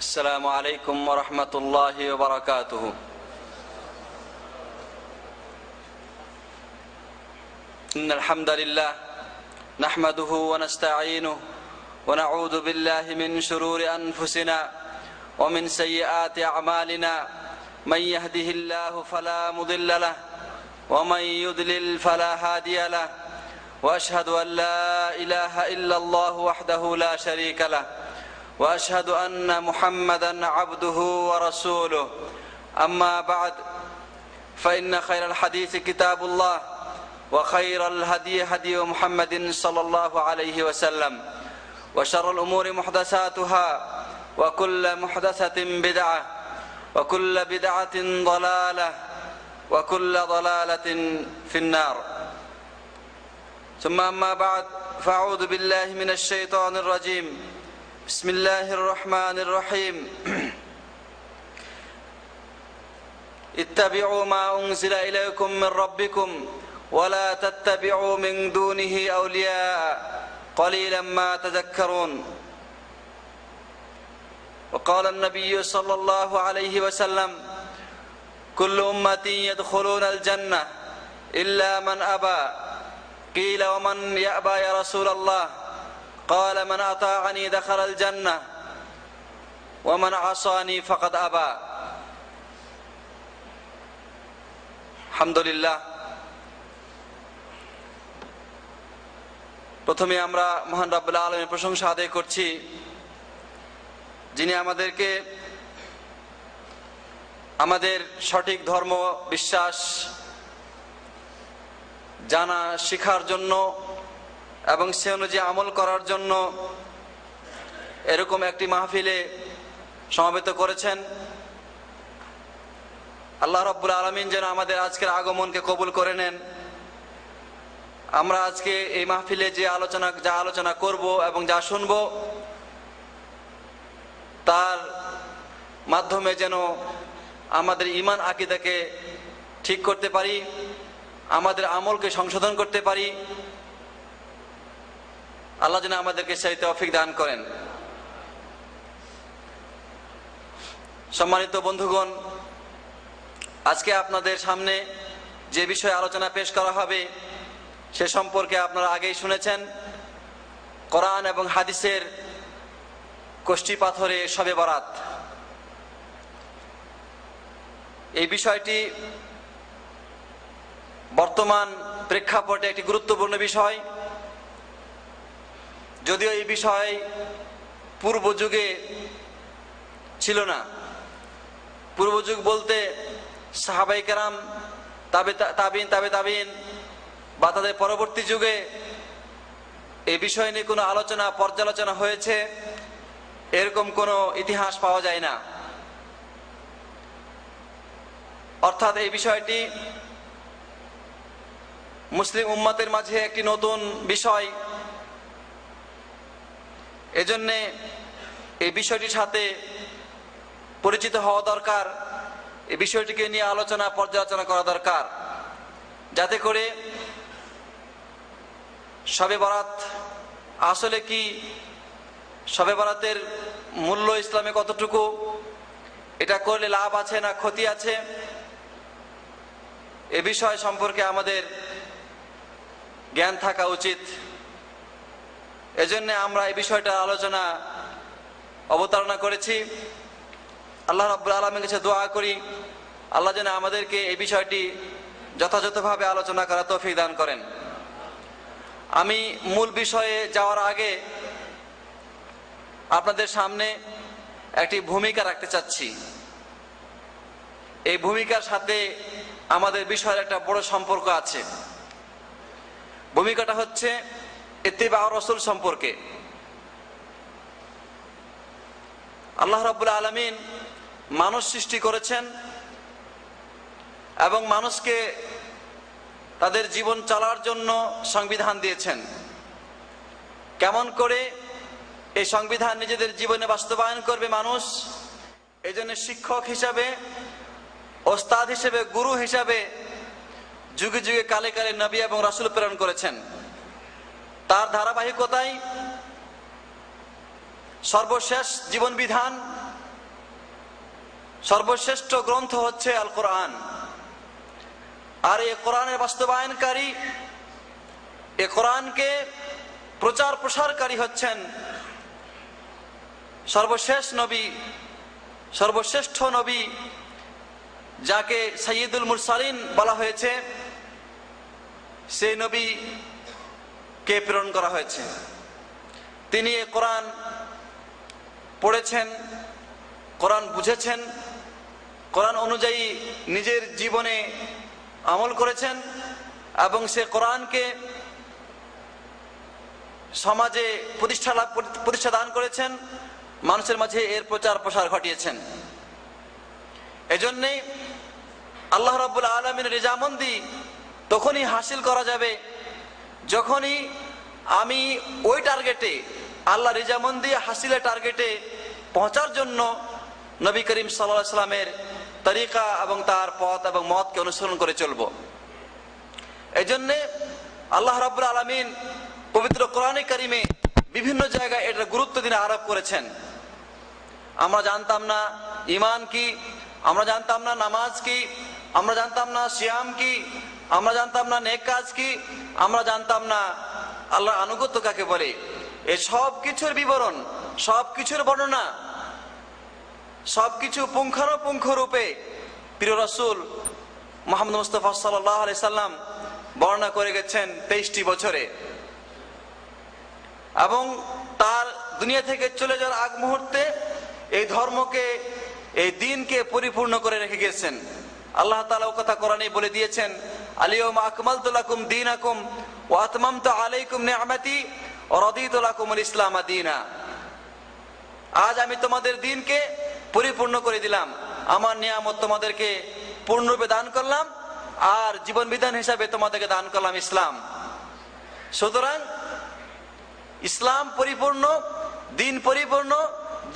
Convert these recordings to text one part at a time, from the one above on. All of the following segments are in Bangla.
السلام عليكم ورحمة الله وبركاته. إن الحمد لله نحمده ونستعينه ونعوذ بالله من شرور أنفسنا ومن سيئات أعمالنا. من يهده الله فلا مضل له ومن يضلل فلا هادي له. وأشهد أن لا إله إلا الله وحده لا شريك له وأشهد أن محمدا عبده ورسوله. أما بعد فإن خير الحديث كتاب الله وخير الهدي هدي محمد صلى الله عليه وسلم وشر الأمور محدثاتها وكل محدثة بدعة وكل بدعة ضلالة وكل ضلالة في النار. ثم أما بعد فأعوذ بالله من الشيطان الرجيم. بسم الله الرحمن الرحيم. اتبعوا ما أنزل إليكم من ربكم ولا تتبعوا من دونه أولياء قليلا ما تذكرون. وقال النبي صلى الله عليه وسلم كل أمتي يدخلون الجنة إلا من أبى. قيل ومن يأبى يا رسول الله؟ قال من أطاعني دخل الجنة ومن عصاني فقد أبى. الحمد لله. প্রথমে আমরা মহান রব্বুল আলামিনের প্রশংসা আদায় করছি, যিনি আমাদেরকে আমাদের সঠিক ধর্ম বিশ্বাস জানা শেখার জন্য এবং সে অনুযায়ী আমল করার জন্য এরকম একটি মাহফিলে সমবেত করেছেন। আল্লাহ রাব্বুল আলামিন যেন আমাদের আজকের আগমনকে কবুল করে নেন। আমরা আজকে এই মাহফিলে যা আলোচনা করব এবং যা শুনব তার মাধ্যমে যেন আমাদের ঈমান আকীদাকে ঠিক করতে পারি, আমাদের আমলকে সংশোধন করতে পারি। আল্লাহ যেন আমাদেরকে সেই তৌফিক দান করেন। সম্মানিত বন্ধুগণ, আজকে আপনাদের সামনে যে বিষয়ে আলোচনা পেশ করা হবে সে সম্পর্কে আপনারা আগেই শুনেছেন। কোরআন এবং হাদিসের কষ্টি পাথরে শবে বরাত। এই বিষয়টি বর্তমান প্রেক্ষাপটে একটি গুরুত্বপূর্ণ বিষয়। যদিও এই বিষয় পূর্ব যুগে ছিল না। পূর্ব যুগ বলতে সাহাবায়ে কেরাম, তাবিঈন বা তাদের পরবর্তী যুগে এই বিষয় নিয়ে কোনো পর্যালোচনা হয়েছে এরকম কোনো ইতিহাস পাওয়া যায় না। অর্থাৎ এই বিষয়টি মুসলিম উম্মতের মাঝে একটি নতুন বিষয়। এজন্যে এই বিষয়টির সাথে পরিচিত হওয়া দরকার। এই বিষয়টিকে নিয়ে পর্যালোচনা করা দরকার, যাতে করে শবে বরাত আসলে কি, শবে বরাতের মূল্য ইসলামে কতটুকু, এটা করলে লাভ আছে না ক্ষতি আছে, এ বিষয় সম্পর্কে আমাদের জ্ঞান থাকা উচিত। এজন্য আমরা এই বিষয়টা অবতারণা করেছি। আল্লাহ রাব্বুল আলামিনের কাছে দোয়া করি আল্লাহ যেন আমাদেরকে এই বিষয়টি যথাযথভাবে আলোচনা করার তৌফিক দান করেন। আমি মূল বিষয়ে যাওয়ার আগে আপনাদের সামনে একটি ভূমিকা রাখতে চাচ্ছি। এই ভূমিকার সাথে আমাদের বিষয়ের একটা বড় সম্পর্ক আছে। ভূমিকাটা হচ্ছে ইত্তিবা রাসূল সম্পর্কে। আল্লাহ রাব্বুল আলামিন মানুষ সৃষ্টি করেছেন এবং মানুষকে তাদের জীবন চলার জন্য সংবিধান দিয়েছেন। কেমন করে এই সংবিধান নিজেদের জীবনে বাস্তবায়ন করবে মানুষ, এই জন্য শিক্ষক হিসাবে, ওস্তাদ হিসেবে, গুরু হিসাবে যুগে যুগে কালে কালে নবী এবং রাসূল প্রেরণ করেছেন। তার ধারাবাহিকতায় সর্বশেষ জীবন বিধান সর্বশ্রেষ্ঠ গ্রন্থ হচ্ছে আল কোরআন। আর এই কোরআনের বাস্তবায়নকারী, এই কোরআনকে প্রচার প্রসারকারী হচ্ছেন সর্বশেষ নবী, সর্বশ্রেষ্ঠ নবী, যাকে সাইয়্যিদুল মুরসালিন বলা হয়েছে। সেই নবীকে প্রেরণ করা হয়েছে। তিনি এই কোরআন পড়েছেন, কোরআন বুঝেছেন, কোরআন অনুযায়ী নিজের জীবনে আমল করেছেন এবং সে কোরআনকে সমাজে প্রতিষ্ঠা দান করেছেন, মানুষের মাঝে এর প্রচার প্রসার ঘটিয়েছেন। এজন্যই আল্লাহ রাব্বুল আলামিনের রেজামন্দি তখনই হাসিল করা যাবে যখনই আমি ওই টার্গেটে, আল্লাহ রেজামন্দি হাসিলের টার্গেটে পৌঁছার জন্য নবী করিম সাল্লাল্লাহু আলাইহি সাল্লামের তরিকা এবং তার পথ এবং মতকে অনুসরণ করে চলব। এই জন্যে আল্লাহ রাব্বুল আলামিন পবিত্র কোরআনে কারিমে বিভিন্ন জায়গায় এটার গুরুত্ব দিনে আরোপ করেছেন। আমরা জানতাম না ঈমান কি, আমরা জানতাম না নামাজ কি, আমরা জানতাম না সিয়াম কি, আমরা জানতাম না নেক কাজ কি, আমরা জানতাম না আল্লাহর আনুগত্য কাকে বলে। এই সব কিছুর বিবরণ, সব কিছুর বর্ণনা, সবকিছু পুঙ্খানুপুঙ্খ রূপে প্রিয় রাসূল মুহাম্মদ মুস্তাফা সাল্লাল্লাহু আলাইহি সাল্লাম বর্ণনা করে গেছেন 23টি বছরে। এবং তার দুনিয়া থেকে চলে যাওয়ার আগ মুহূর্তে এই ধর্মকে, এই দ্বীনকে পরিপূর্ণ করে রেখে গেছেন। আল্লাহ তাআলা ও কথা কোরআনে বলে দিয়েছেন, আল-ইয়াওমা আকমালতু লাকুম দীনাকুম ওয়া আতমামতু আলাইকুম নি'মাতি ওয়া রাদিতু লাকুমুল ইসলাম দীনা। আজ আমি তোমাদের দ্বীনকে পরিপূর্ণ করে দিলাম, আমার নিয়ামত তোমাদেরকে পূর্ণরূপে দান করলাম, আর জীবন বিধান হিসাবে তোমাদেরকে দান করলাম ইসলাম। সুতরাং ইসলাম পরিপূর্ণ, দ্বীন পরিপূর্ণ,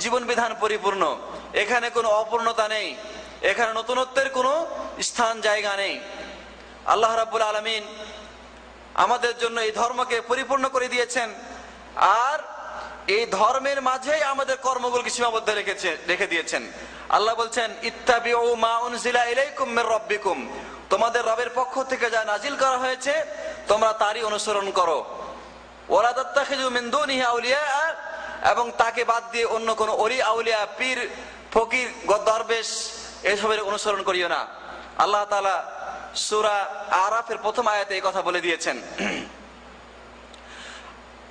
জীবন বিধান পরিপূর্ণ। এখানে কোনো অপূর্ণতা নেই, এখানে নতুনত্বের কোনো স্থান জায়গা নেই। আল্লাহ রাব্বুল আলামিন আমাদের জন্য এই ধর্মকে পরিপূর্ণ করে দিয়েছেন, আর এই ধর্মের মাঝেই আমাদের কর্মগুলোকে সীমাবদ্ধ রেখে দিয়েছেন। আল্লাহ বলছেন, ইত্তাবিউ মা উনজিলা ইলাইকুম মির রাব্বিকুম, তোমাদের রবের পক্ষ থেকে যা নাজিল করা হয়েছে তোমরা তারই অনুসরণ করো। ওয়ালা তাত্তাখিযু মিন দুনিহি আউলিয়া, এবং তাকে বাদ দিয়ে অন্য কোন ওলি আউলিয়া, পীর, ফকির, দরবেশ এসবের অনুসরণ করিও না। আল্লাহ তাআলা সূরা আরাফের প্রথম আয়াতে এই কথা বলে দিয়েছেন।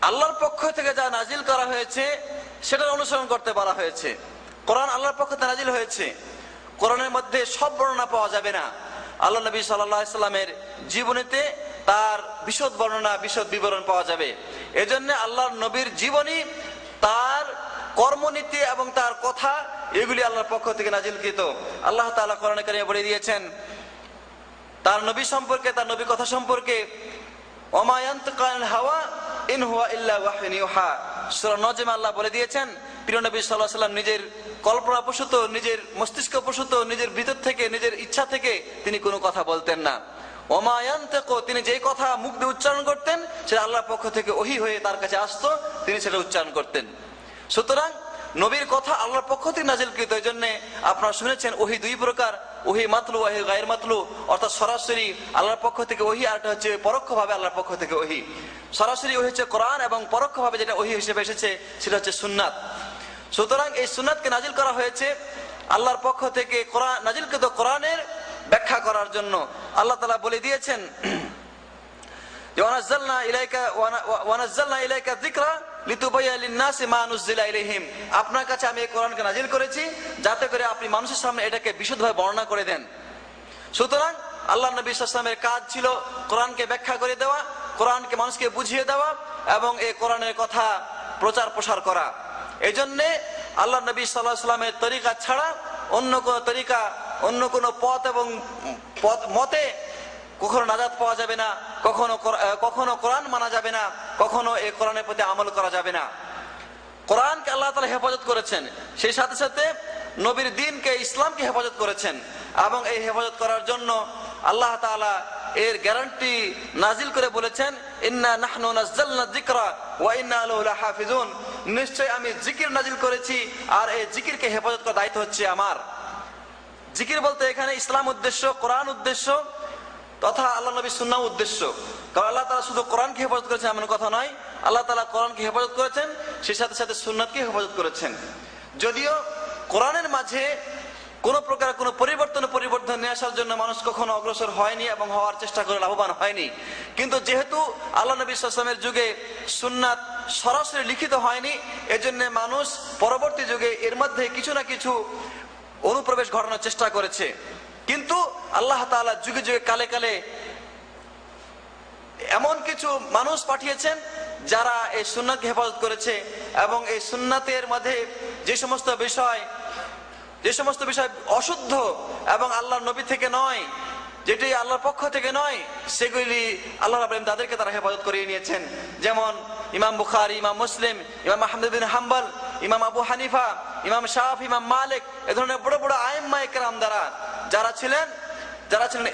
আল্লাহর পক্ষ থেকে যা নাজিল করা হয়েছে সেটার অনুসরণ করতে বলা হয়েছে। কোরআন আল্লাহর পক্ষ থেকে নাজিল হয়েছে, কোরআনের মধ্যে সব বর্ণনা পাওয়া যাবে না। আল্লাহ নবী সাল্লাল্লাহু আলাইহি সাল্লামের জীবনীতে তার বিশদ বর্ণনা, বিশদ বিবরণ পাওয়া যাবে। এজন্য আল্লাহর নবীর জীবনী, তার কর্মনীতি এবং তার কথা, এগুলি আল্লাহর পক্ষ থেকে নাজিলকৃত। আল্লাহ তাআলা কোরআনে কারিমে বলে দিয়েছেন তার নবী সম্পর্কে, তার নবী কথা সম্পর্কে, ওমা ইয়ানতিকু আনিল হাওয়া ইন হুয়া ইল্লা ওয়াহয়ুন ইউহা। সূরা নজমে আল্লাহ বলে দিয়েছেন, প্রিয় নবী সাল্লাল্লাহু আলাইহি সাল্লাম নিজের কল্পনা প্রসূত, নিজের মস্তিষ্ক প্রসূত, নিজের ভিতর থেকে, নিজের ইচ্ছা থেকে তিনি কোনো কথা বলতেন না। ওমা ইয়ানতিকু, তিনি যেই কথা মুখ দিয়ে উচ্চারণ করতেন সেটা আল্লাহর পক্ষ থেকে ওহী হয়ে তার কাছে আসতো, তিনি সেটা উচ্চারণ করতেন। সুতরাং নবীর কথা আল্লাহর পক্ষ থেকে নাজিলকৃত। এই জন্য আপনারা শুনেছেন ওহী দুই প্রকার, ওহী মাতলু, ওহী গায়র মাতলু, অর্থাৎ সরাসরি আল্লাহর পক্ষ থেকে ওহী, আর একটা হচ্ছে পরোক্ষভাবে আল্লাহর পক্ষ থেকে ওহী। সরাসরি ওহী হচ্ছে কোরআন, এবং পরোক্ষভাবে যেটা ওহী হিসেবে এসেছে সেটা হচ্ছে সুন্নাত। সুতরাং এই সুন্নাতকে নাজিল করা হয়েছে আল্লাহর পক্ষ থেকে কোরআন, নাজিলকৃত কোরআনের ব্যাখ্যা করার জন্য। আল্লাহ তাআলা বলে দিয়েছেন, ওয়ানাজ্জালনা ইলাইকা যিকরা লিতুবায়্যিনা লিন-নাসি মা নুযিলা ইলাইহিম, আপনার কাছে আমি এই কোরআনকে নাজিল করেছি যাতে করে আপনি মানুষের সামনে এটাকে বিশুদ্ধভাবে বর্ণনা করে দেন। সুতরাং আল্লাহ নবী সাল্লাল্লাহু আলাইহি ওয়াসাল্লামের কাজ ছিল কোরআনকে ব্যাখ্যা করে দেওয়া, কোরআনকে মানুষকে বুঝিয়ে দেওয়া, এবং এই কোরআনের কথা প্রচার প্রসার করা। এই জন্যে আল্লাহ নবী সাল্লাল্লাহু আলাইহি ওয়াসাল্লামের তরিকা ছাড়া অন্য কোনো তরিকা, অন্য কোনো পথ এবং মতে কখনো নাজাত পাওয়া যাবে না, কখনো কোরআন মানা যাবে না, কখনো এই কোরআনের প্রতি আমল করা যাবে না। কোরআনকে আল্লাহ তাআলা হেফাজত করেছেন, সেই সাথে সাথে নবীর দ্বীনকে, ইসলামকে হেফাজত করেছেন, এবং এই হেফাজত করার জন্য আল্লাহ তাআলা এর গ্যারান্টি নাজিল করে বলেছেন, ইন্না নাহনু নাযালনা যিকরা ওয়া ইন্না লাহু লাহাফিজুন, নিশ্চয় আমি জিকির নাজিল করেছি আর এই জিকিরকে হেফাজত করার দায়িত্ব হচ্ছে আমার। জিকির বলতে এখানে ইসলাম উদ্দেশ্য, কোরআন উদ্দেশ্য, তথা আল্লাহ নবী সুন্নাহ উদ্দেশ্য। কারণ আল্লাহ তাআলা শুধু কোরআনকে হেফাজত করেছেন এমন কথা নয়, আল্লাহ তাআলা কোরআনকে হেফাজত করেছেন, সেই সাথে সাথে সুন্নাতকে হেফাজত করেছেন। যদিও কোরআনের মাঝে কোনো প্রকার কোনো পরিবর্তন নিয়ে আসার জন্য মানুষ কখনো অগ্রসর হয়নি এবং হওয়ার চেষ্টা করে লাভবান হয়নি, কিন্তু যেহেতু আল্লাহ নবী সাল্লাল্লাহু আলাইহি ওয়াসাল্লামের যুগে সুন্নাত সরাসরি লিখিত হয়নি, এজন্য মানুষ পরবর্তী যুগে এর মধ্যে কিছু না কিছু অনুপ্রবেশ ঘটানোর চেষ্টা করেছে। কিন্তু আল্লাহ তাআলা যুগে যুগে কালে কালে এমন কিছু মানুষ পাঠিয়েছেন যারা এই সুন্নাতকে হেফাজত করেছে, এবং এই সুন্নাতের মধ্যে যে সমস্ত বিষয় অশুদ্ধ এবং আল্লাহর নবী থেকে নয়, যেটি আল্লাহর পক্ষ থেকে নয়, সেগুলি আল্লাহ রাব্বুল আলামিন তাদেরকে তারা হেফাজত করিয়ে নিয়েছেন। যেমন ইমাম বুখারী, ইমাম মুসলিম, ইমাম আহমদ বিন হাম্বল, ইমাম আবু হানিফা, ইমাম শাফি, ইমাম মালিক, এ ধরনের বড় বড় আইম্মায়ে কেরাম দ্বারা যারা ছিলেন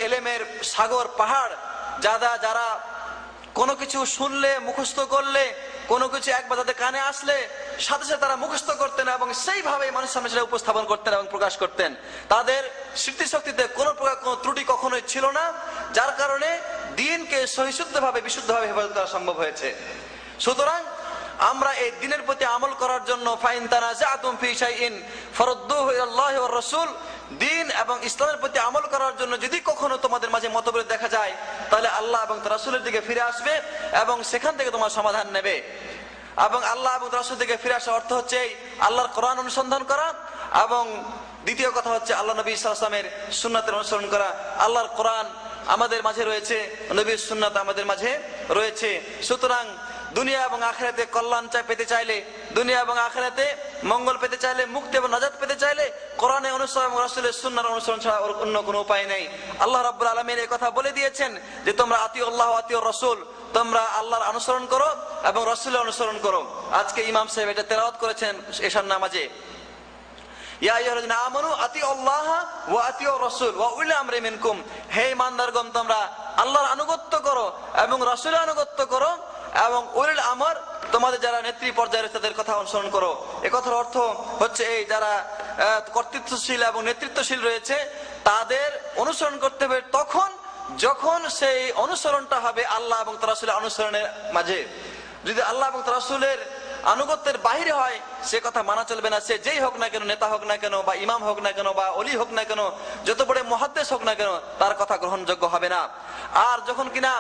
এলেমের সাগর পাহাড়, যারা কোনো কিছু শুনলে, মুখস্থ করলে, কোনো কিছু একবার তাদের কানে আসলে সাথে সাথে তারা মুখস্থ করতেন এবং সেইভাবে মানুষের সামনে সেটা উপস্থাপন করতেন এবং প্রকাশ করতেন। তাদের স্মৃতিশক্তিতে কোনো প্রকার কোনো ত্রুটি কখনোই ছিল না, যার কারণে দ্বীনকে সহিশুদ্ধভাবে বিশুদ্ধভাবে হেফাজত করা সম্ভব হয়েছে। সুতরাং আমরা এই দ্বীনের প্রতি আমল করার জন্য ফাইন তানাজাতুম ফি শাইইন ফারুদ্দুহু ইলাল্লাহি ওয়ার রাসূল, দ্বীন এবং ইসলামের প্রতি আমল করার জন্য যদি কখনো তোমাদের মাঝে মতবিরোধ দেখা যায়, তাহলে আল্লাহ এবং তার রাসূলের দিকে ফিরে আসবে এবং সেখান থেকে তোমার সমাধান নেবে। এবং আল্লাহ এবং তার রাসূলের দিকে ফিরে আসার অর্থ হচ্ছে আল্লাহর কোরআন অনুসন্ধান করা, এবং দ্বিতীয় কথা হচ্ছে আল্লাহ নবী সাল্লাল্লাহু আলাইহি ওয়াসাল্লামের সুন্নাতের অনুসরণ করা। আল্লাহর কোরআন আমাদের মাঝে রয়েছে, নবীর সুন্নাত আমাদের মাঝে রয়েছে। সুতরাং দুনিয়া এবং আখিরাতে কল্যাণ পেতে চাইলে, দুনিয়া এবং আখিরাতে মঙ্গল পেতে চাইলে, মুক্তি এবং নাজাত পেতে চাইলে কোরআনের অনুসরণ এবং রাসূলের সুন্নাহর অনুসরণ ছাড়া অন্য কোনো উপায় নেই। আল্লাহ রাব্বুল আলামিন এই কথা বলে দিয়েছেন যে তোমরা আতিউল্লাহ ওয়া আতিউর রাসূল, তোমরা আল্লাহর অনুসরণ করো এবং রাসূলের অনুসরণ করো। আজকে ইমাম সাহেব এটা তেলাওয়াত করেছেন এশার নামাজে, ইয়া আইয়ুহাল্লাযীনা আমানু আতিউল্লাহ ওয়া আতিউর রাসূল ওয়া উলিল আমরি মিনকুম, হে ঈমানদারগণ তোমরা আল্লাহর আনুগত্য করো এবং রাসূলের আনুগত্য করো, এবং উলিল আমর তোমাদের যারা নেত্রী পর্যায়ে তাদের কথা অনুসরণ করো। এ কথার অর্থ হচ্ছে এই যারা কর্তৃত্বশীল এবং নেতৃত্বশীল রয়েছে তাদের অনুসরণ করতে হবে তখন যখন সেই অনুসরণটা হবে আল্লাহ এবং তার রাসূলের অনুসরণের মাঝে। যদি আল্লাহ এবং তার রাসূলের আনুগত্যের বাহিরে হয় সে কথা মানা চলবে না। সে যেই হোক না কেন, নেতা হোক না কেন, বা ইমাম হোক না কেন, বা অলি হোক না কেন, যত বড় মুহাদ্দিস হোক না কেন, তার কথা গ্রহণযোগ্য হবে না। আর যখন কিনা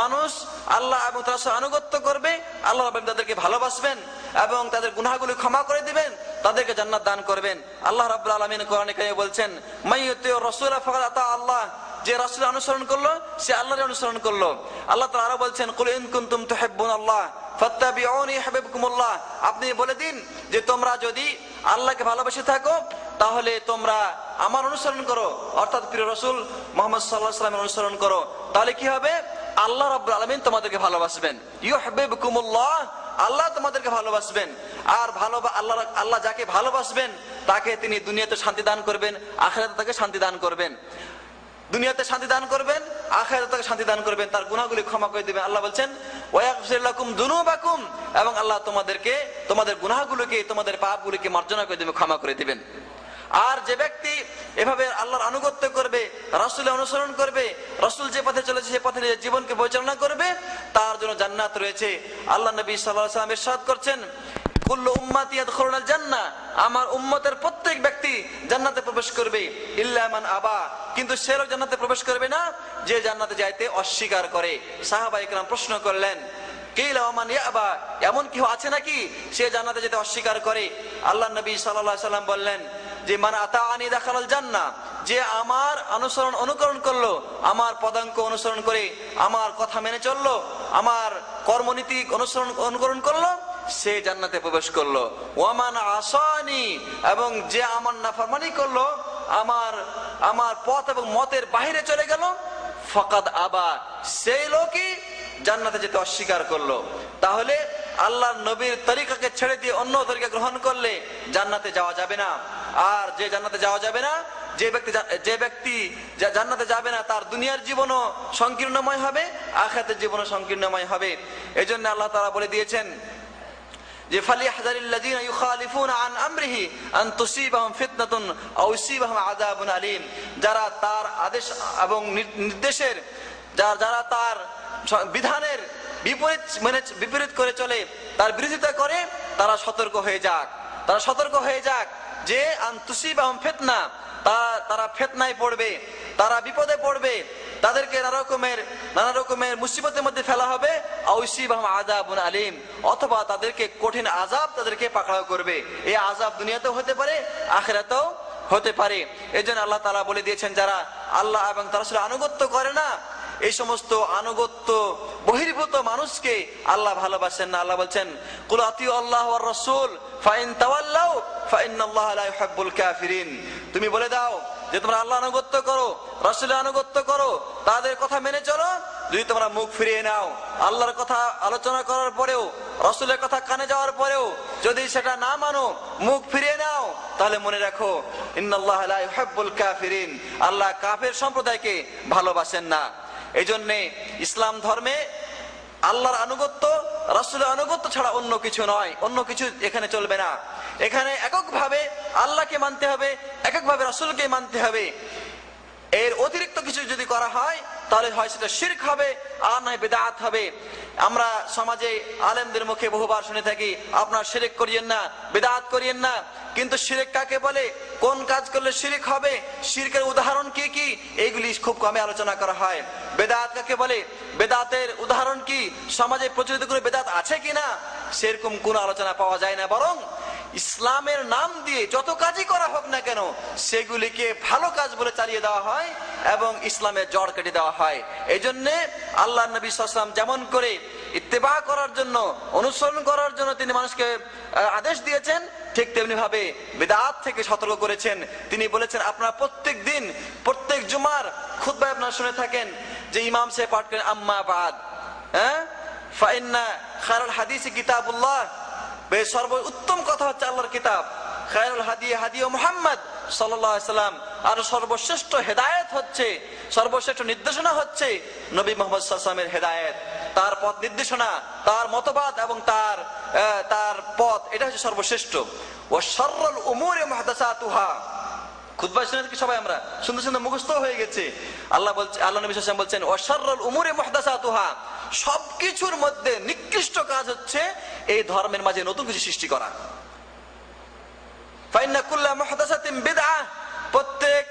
মানুষ আল্লাহ এবং তার রাসূলের আনুগত্য করবে, আল্লাহ রাব্বুল আলামিন তাদেরকে ভালোবাসবেন এবং তাদের গুনাহগুলো ক্ষমা করে দিবেন, তাদেরকে জান্নাত দান করবেন। আল্লাহ রাব্বুল আলামিন কোরআনে কারিমে বলছেন, মাইয়ুতিউর রাসূলা ফাকাদ আতা আল্লাহ, যে রাসূলের অনুসরণ করলো সে আল্লাহর অনুসরণ করলো। আল্লাহ তাআলা আরো বলছেন, কুল ইন কুনতুম তুহিব্বুনাল্লাহ ফাত্তাবিউনি ইউহিব্বুকুমুল্লাহ, আপনি বলে দিন যে তোমরা যদি আল্লাহকে ভালোবেসে থাকো তাহলে তোমরা আমার অনুসরণ করো, অর্থাৎ প্রিয় রাসূল মুহাম্মদ সাল্লাল্লাহু আলাইহি ওয়াসাল্লামের অনুসরণ করো। তাহলে কি হবে? আল্লাহ রাব্বুল আলামিন তোমাদেরকে ভালোবাসবেন, ইউহিব্বুকুমুল্লাহ, আল্লাহ তোমাদেরকে ভালোবাসবেন। আর আল্লাহ যাকে ভালোবাসবেন তাকে তিনি দুনিয়াতে শান্তি দান করবেন, আখিরাতে তাকে শান্তি দান করবেন। দুনিয়াতে শান্তি দান করবেন, আখিরাতে তাকে শান্তি দান করবেন, তার গুনাহগুলি ক্ষমা করে দিবেন। আল্লাহ বলছেন ওয়া ইয়াগফির লাকুম যুনুবাকুম, এবং আল্লাহ তোমাদেরকে তোমাদের গুনাহগুলোকে, তোমাদের পাপগুলোকে মার্জনা করে দিবেন, ক্ষমা করে দিবেন। আর যে ব্যক্তি এভাবে আল্লাহর আনুগত্য করবে, রাসূলের অনুসরণ করবে, রাসূল যে পথে চলেছে সে পথে জীবনকে পরিচালনা করবে, তার জন্য জান্নাত রয়েছে। আল্লাহ নবী সাল্লাল্লাহু আলাইহি ওয়াসাল্লাম ইরশাদ করছেন, কুল্লু উম্মতি ইয়াদখুলুনাল জান্নাহ, আমার উম্মতের প্রত্যেক ব্যক্তি জান্নাতে প্রবেশ করবে, ইল্লা মান আবা, কিন্তু সে লোক জান্নাতে প্রবেশ করবে না যে জান্নাতে যাইতে অস্বীকার করে। সাহাবায়ে কেরাম প্রশ্ন করলেন, কিলা ওয়া মান ইয়াবা, এমন কেউ আছে নাকি সে জান্নাতে যেতে অস্বীকার করে? আল্লাহ নবী সাল্লাল্লাহু আলাইহি ওয়াসাল্লাম বললেন যে মান আতাআনি দাখালাল জান্নাহ, যে আমার অনুকরণ করলো, আমার পদাঙ্ক অনুসরণ করে আমার কথা মেনে চললো, আমার কর্মনীতি অনুকরণ করলো, সে জান্নাতে প্রবেশ করলো। ওয়ামান আসানি, এবং যে আমার নাফরমানি করলো, আমার পথ এবং মতের বাইরে চলে গেল, ফাকাদ আবা, সেই লোকই জান্নাতে যেতে অস্বীকার করলো। তাহলে আল্লাহর নবীর তরিকাকে ছেড়ে দিয়ে অন্য তরিকা গ্রহণ করলে জান্নাতে যাওয়া যাবে না। আর যে জান্নাতে যাওয়া যাবে না, যে ব্যক্তি জান্নাতে যাবে না, তার দুনিয়ার জীবনও সংকীর্ণময় হবে, আখিরাতের জীবনও সংকীর্ণময় হবে। এজন্য আল্লাহ তাআলা বলে দিয়েছেন যে ফালিয়াহযারিল্লাযীনা ইউখালিফুনা আন আমরিহি আন তুসিবাহুম ফিতনাতুন আও ইউসিবাহুম আযাবুন আলীম, যারা তার আদেশ এবং নির্দেশের যারা তার বিধানের বিপরীত করে চলে, তার বিরোধিতা করে, তারা সতর্ক হয়ে যাক যে আন তুসিবাহুম ফিতনা, তারা ফিতনায় পড়বে, তারা বিপদে পড়বে, তাদেরকে নানা রকমের মুসিবতের মধ্যে ফেলা হবে, আও ইউসিবাহুম আযাবুন আলীম, অথবা তাদেরকে কঠিন আযাব তাদেরকে পাকড়াও করবে। এই আযাব দুনিয়াতেও হতে পারে, আখিরাতেও হতে পারে। এজন্য আল্লাহ তাআলা বলে দিয়েছেন, যারা আল্লাহ এবং তার রাসূলের আনুগত্য করে না, এই সমস্ত আনুগত্য বহির্ভূত মানুষকে আল্লাহ ভালোবাসেন না। আল্লাহ বলছেন, কুল আতিউ আল্লাহ ওয়ার রাসূল ফাইন তাওয়াল্লাউ ফাইন্নাল্লাহা লা ইউহিব্বুল কাফিরিন, তুমি বলে দাও যে তোমরা আল্লাহ আনুগত্য করো, রাসূলের আনুগত্য করো, তাদের কথা মেনে চলো। যদি তোমরা মুখ ফিরিয়ে নাও, আল্লাহর কথা আলোচনা করার পরেও, রাসূলের কথা কানে যাওয়ার পরেও যদি সেটা না মানো, মুখ ফিরিয়ে নাও, তাহলে মনে রাখো, ইন্নাল্লাহা লা ইউহিব্বুল কাফিরিন, আল্লাহ কাফের সম্প্রদায়কে ভালোবাসেন না। এই জন্যে ইসলাম ধর্মে আল্লাহর আনুগত্য, রাসূলের আনুগত্য ছাড়া অন্য কিছু নয়, অন্য কিছু এখানে চলবে না। এখানে এককভাবে আল্লাহকে মানতে হবে, এককভাবে রাসূলকে মানতে হবে। এর অতিরিক্ত কিছু যদি করা হয়, তাহলে হয় সেটা শিরক হবে, আর নয় বিদআত হবে। আমরা সমাজে আলেমদের মুখে বহুবার শুনে থাকি, আপনার শিরক করিয়েন না, বিদআত করিয়েন না। কিন্তু শিরক কাকে বলে, কোন কাজ করলে শিরক হবে, শিরকের উদাহরণ কি কি, এইগুলি খুব কমে আলোচনা করা হয়। বেদাত কাকে বলে, বেদাতের উদাহরণ কি, সমাজে প্রচলিত কোনো বেদাত আছে কিনা, সেরকম কোনো আলোচনা পাওয়া যায় না। বরং ইসলামের নাম দিয়ে যত কাজই করা হোক না কেন, সেগুলিকে ভালো কাজ বলে চালিয়ে দেওয়া হয় এবং ইসলামের জড় কেটে দেওয়া হয়। এই জন্যে আল্লাহ নবী সাল্লাল্লাহু আলাইহি ওয়াসাল্লাম যেমন করে ইত্তেবা করার জন্য, অনুসরণ করার জন্য তিনি মানুষকে আদেশ দিয়েছেন, ঠিক তেমনি ভাবে বিদআত থেকে সতর্ক করেছেন। তিনি বলেছেন, আপনারা প্রত্যেক দিন, প্রত্যেক জুমার খুতবায় আপনারা শুনে থাকেন যে ইমাম সাহেব পাঠ করেন, আম্মা বাদ, ফাইন্না খায়রুল হাদিসি কিতাবুল্লাহ, সর্বোত্তম কথা হচ্ছে আল্লাহর কিতাব, খায়রুল হাদি হাদি মুহাম্মদ সাল্লাল্লাহু আলাইহি ওয়াসাল্লাম, আর সর্বশ্রেষ্ঠ হেদায়েত হচ্ছে, সর্বশ্রেষ্ঠ নির্দেশনা হচ্ছে নবী মুহাম্মদ সাল্লাল্লাহু আলাইহি ওয়াসাল্লামের হেদায়েত, তার পথ নির্দেশনা, তার মতবাদ এবং তার পথ, এটা হচ্ছে সর্বশ্রেষ্ঠ। ওয়া শাররুল উমুরি মুহদাসাতুহা, খুতবা শুনে কি সবাই আমরা সুন্দর সুন্দর মুখস্থ হয়ে গেছে। আল্লাহ নবী সাল্লাল্লাহু আলাইহি ওয়াসাল্লাম বলছেন, ওয়া শাররুল উমুরি মুহদাসাতুহা, সবকিছুর মধ্যে নিকৃষ্ট কাজ হচ্ছে এই ধর্মের মাঝে নতুন কিছু সৃষ্টি করা। ফাইন্না কুল্লা মুহদাসাতিন বিদআহ, প্রত্যেক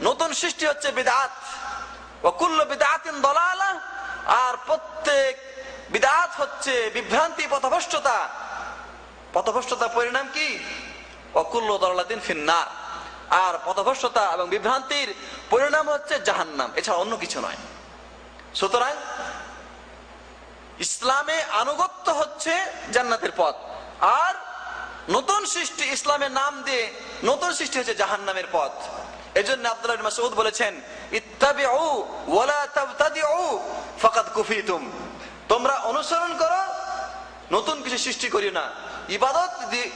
নতুন সৃষ্টি হচ্ছে বিদআত। ওয়া কুল্লু বিদআতিন দালালাহ, আর প্রত্যেক বিদআত হচ্ছে বিভ্রান্তি, পথভ্রষ্টতা। পথভ্রষ্টতার পরিণাম কি? ওয়া কুল্লু দালালাতিন ফিন্নার, আর পথভ্রষ্টতা এবং বিভ্রান্তির পরিণাম হচ্ছে জাহান্নাম, এছাড়া অন্য কিছু নয়। সুতরাং ইসলামে আনুগত্য হচ্ছে জান্নাতের পথ, আর নতুন সৃষ্টি, ইসলামের নাম দিয়ে নতুন সৃষ্টি হচ্ছে জাহান্নামের পথ। এজন্য আব্দুল্লাহ ইবনে মাসউদ বলেছেন, ইত্তাবিউ ওয়ালা তাবতাদিউ ফাকাদ কুফিতুম, তোমরা অনুসরণ করো, নতুন কিছু সৃষ্টি করিও না,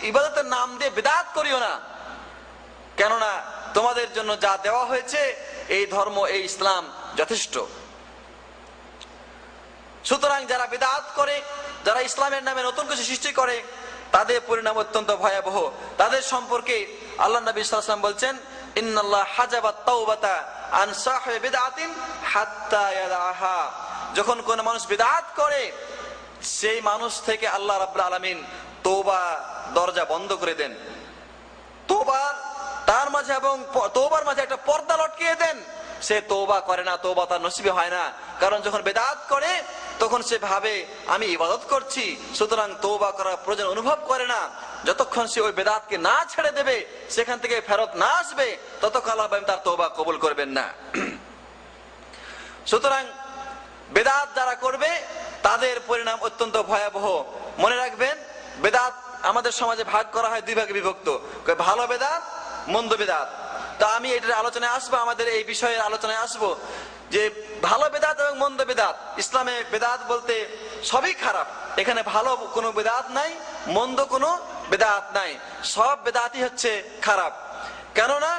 ইবাদতের নাম দিয়ে বিদআত করিও না, কেননা তোমাদের জন্য যা দেওয়া হয়েছে এই ধর্ম, এই ইসলাম যথেষ্ট। সুতরাং যারা বিদআত করে, যারা ইসলামের নামে নতুন কিছু সৃষ্টি করে, তাদের পরিণাম অত্যন্ত ভয়াবহ। তাদের সম্পর্কে আল্লাহ নবী সাল্লাল্লাহু আলাইহি ওয়াসাল্লাম বলছেন, ইন্নাল্লাহ হাজাবাত তাওবাতা আন সাহিবি বিদআতিন হাত্তা ইয়াদাহা, যখন কোন মানুষ বিদআত করে, সেই মানুষ থেকে আল্লাহ রাব্বুল আলামিন তওবা দরজা বন্ধ করে দেন, তার মাঝে এবং তওবার মাঝে একটা পর্দা লটকিয়ে দেন। সে তওবা করে না, তওবা তার নসিবে হয় না, কারণ যখন বিদআত করে তখন সে ভাবে আমি ইবাদত করছি, সুতরাং তওবা করার প্রয়োজন অনুভব করে না। যতক্ষণ সে ওই বিদআতকে না ছেড়ে দেবে, সেখান থেকে ফেরত না আসবে, ততক্ষণ আল্লাহ তার তওবা কবুল করবেন না। সুতরাং বিদআত যারা করবে তাদের পরিণাম অত্যন্ত ভয়াবহ। মনে রাখবেন, বিদআত আমাদের সমাজে ভাগ করা হয় দুই ভাগে বিভক্ত, ভালো বিদআত, মন্দ বিদআত। তা আমি এটার আলোচনায় আসবো, আমাদের এই বিষয়ের আলোচনায় আসবো যে ভালো বেদাত এবং মন্দ বেদাত। ইসলামে বেদাত বলতে সবই খারাপ, এখানে ভালো কোনো বেদাত নাই, মন্দ কোনো বেদাত নাই, সব বেদাতই হচ্ছে খারাপ। কেননা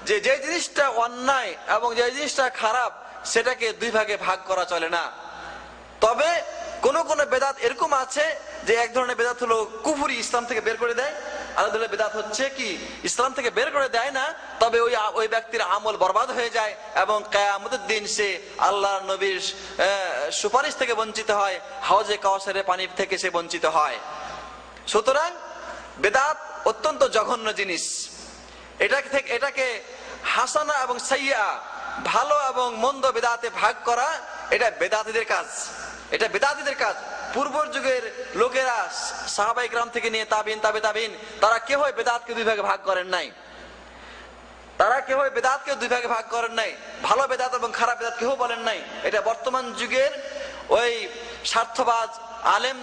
যে জিনিসটা অন্যায় এবং যে জিনিসটা খারাপ, সেটাকে দুই ভাগে ভাগ করা চলে না। তবে কোন কোন বেদাত এরকম আছে যে এক ধরনের বেদাত হলো কুফরি, ইসলাম থেকে বের করে দেয়, আলাদা ধরনের বেদাত হচ্ছে কি ইসলাম থেকে বের করে দেয় না, তবে ওই ব্যক্তির আমল বরবাদ হয়ে যায় এবং কিয়ামতের দিন সে আল্লাহর নবীর সুপারিশ থেকে বঞ্চিত হয়, হাউজে কাউসারের পানি থেকে সে বঞ্চিত হয়। সুতরাং বেদাত অত্যন্ত জঘন্য জিনিস। এটাকে হাসানা এবং সাইয়্যা, ভালো এবং মন্দ বেদাতে ভাগ করা, এটা বেদাতীদের কাজ, এটা বেদাতীদের কাজ। পূর্ব যুগের লোকেরা সাহাবায়ে কেরাম থেকে নিয়ে তাবিন, তাবিন, তারা কেউ বেদাতকে দুই ভাগে ভাগ করেন নাই, তারা কেউ বেদাতকে দুই ভাগে ভাগ করেন নাই, ভালো বেদাত এবং খারাপ বেদাত কেউ বলেন নাই। এটা বর্তমান যুগের ওই স্বার্থবাজ আলেম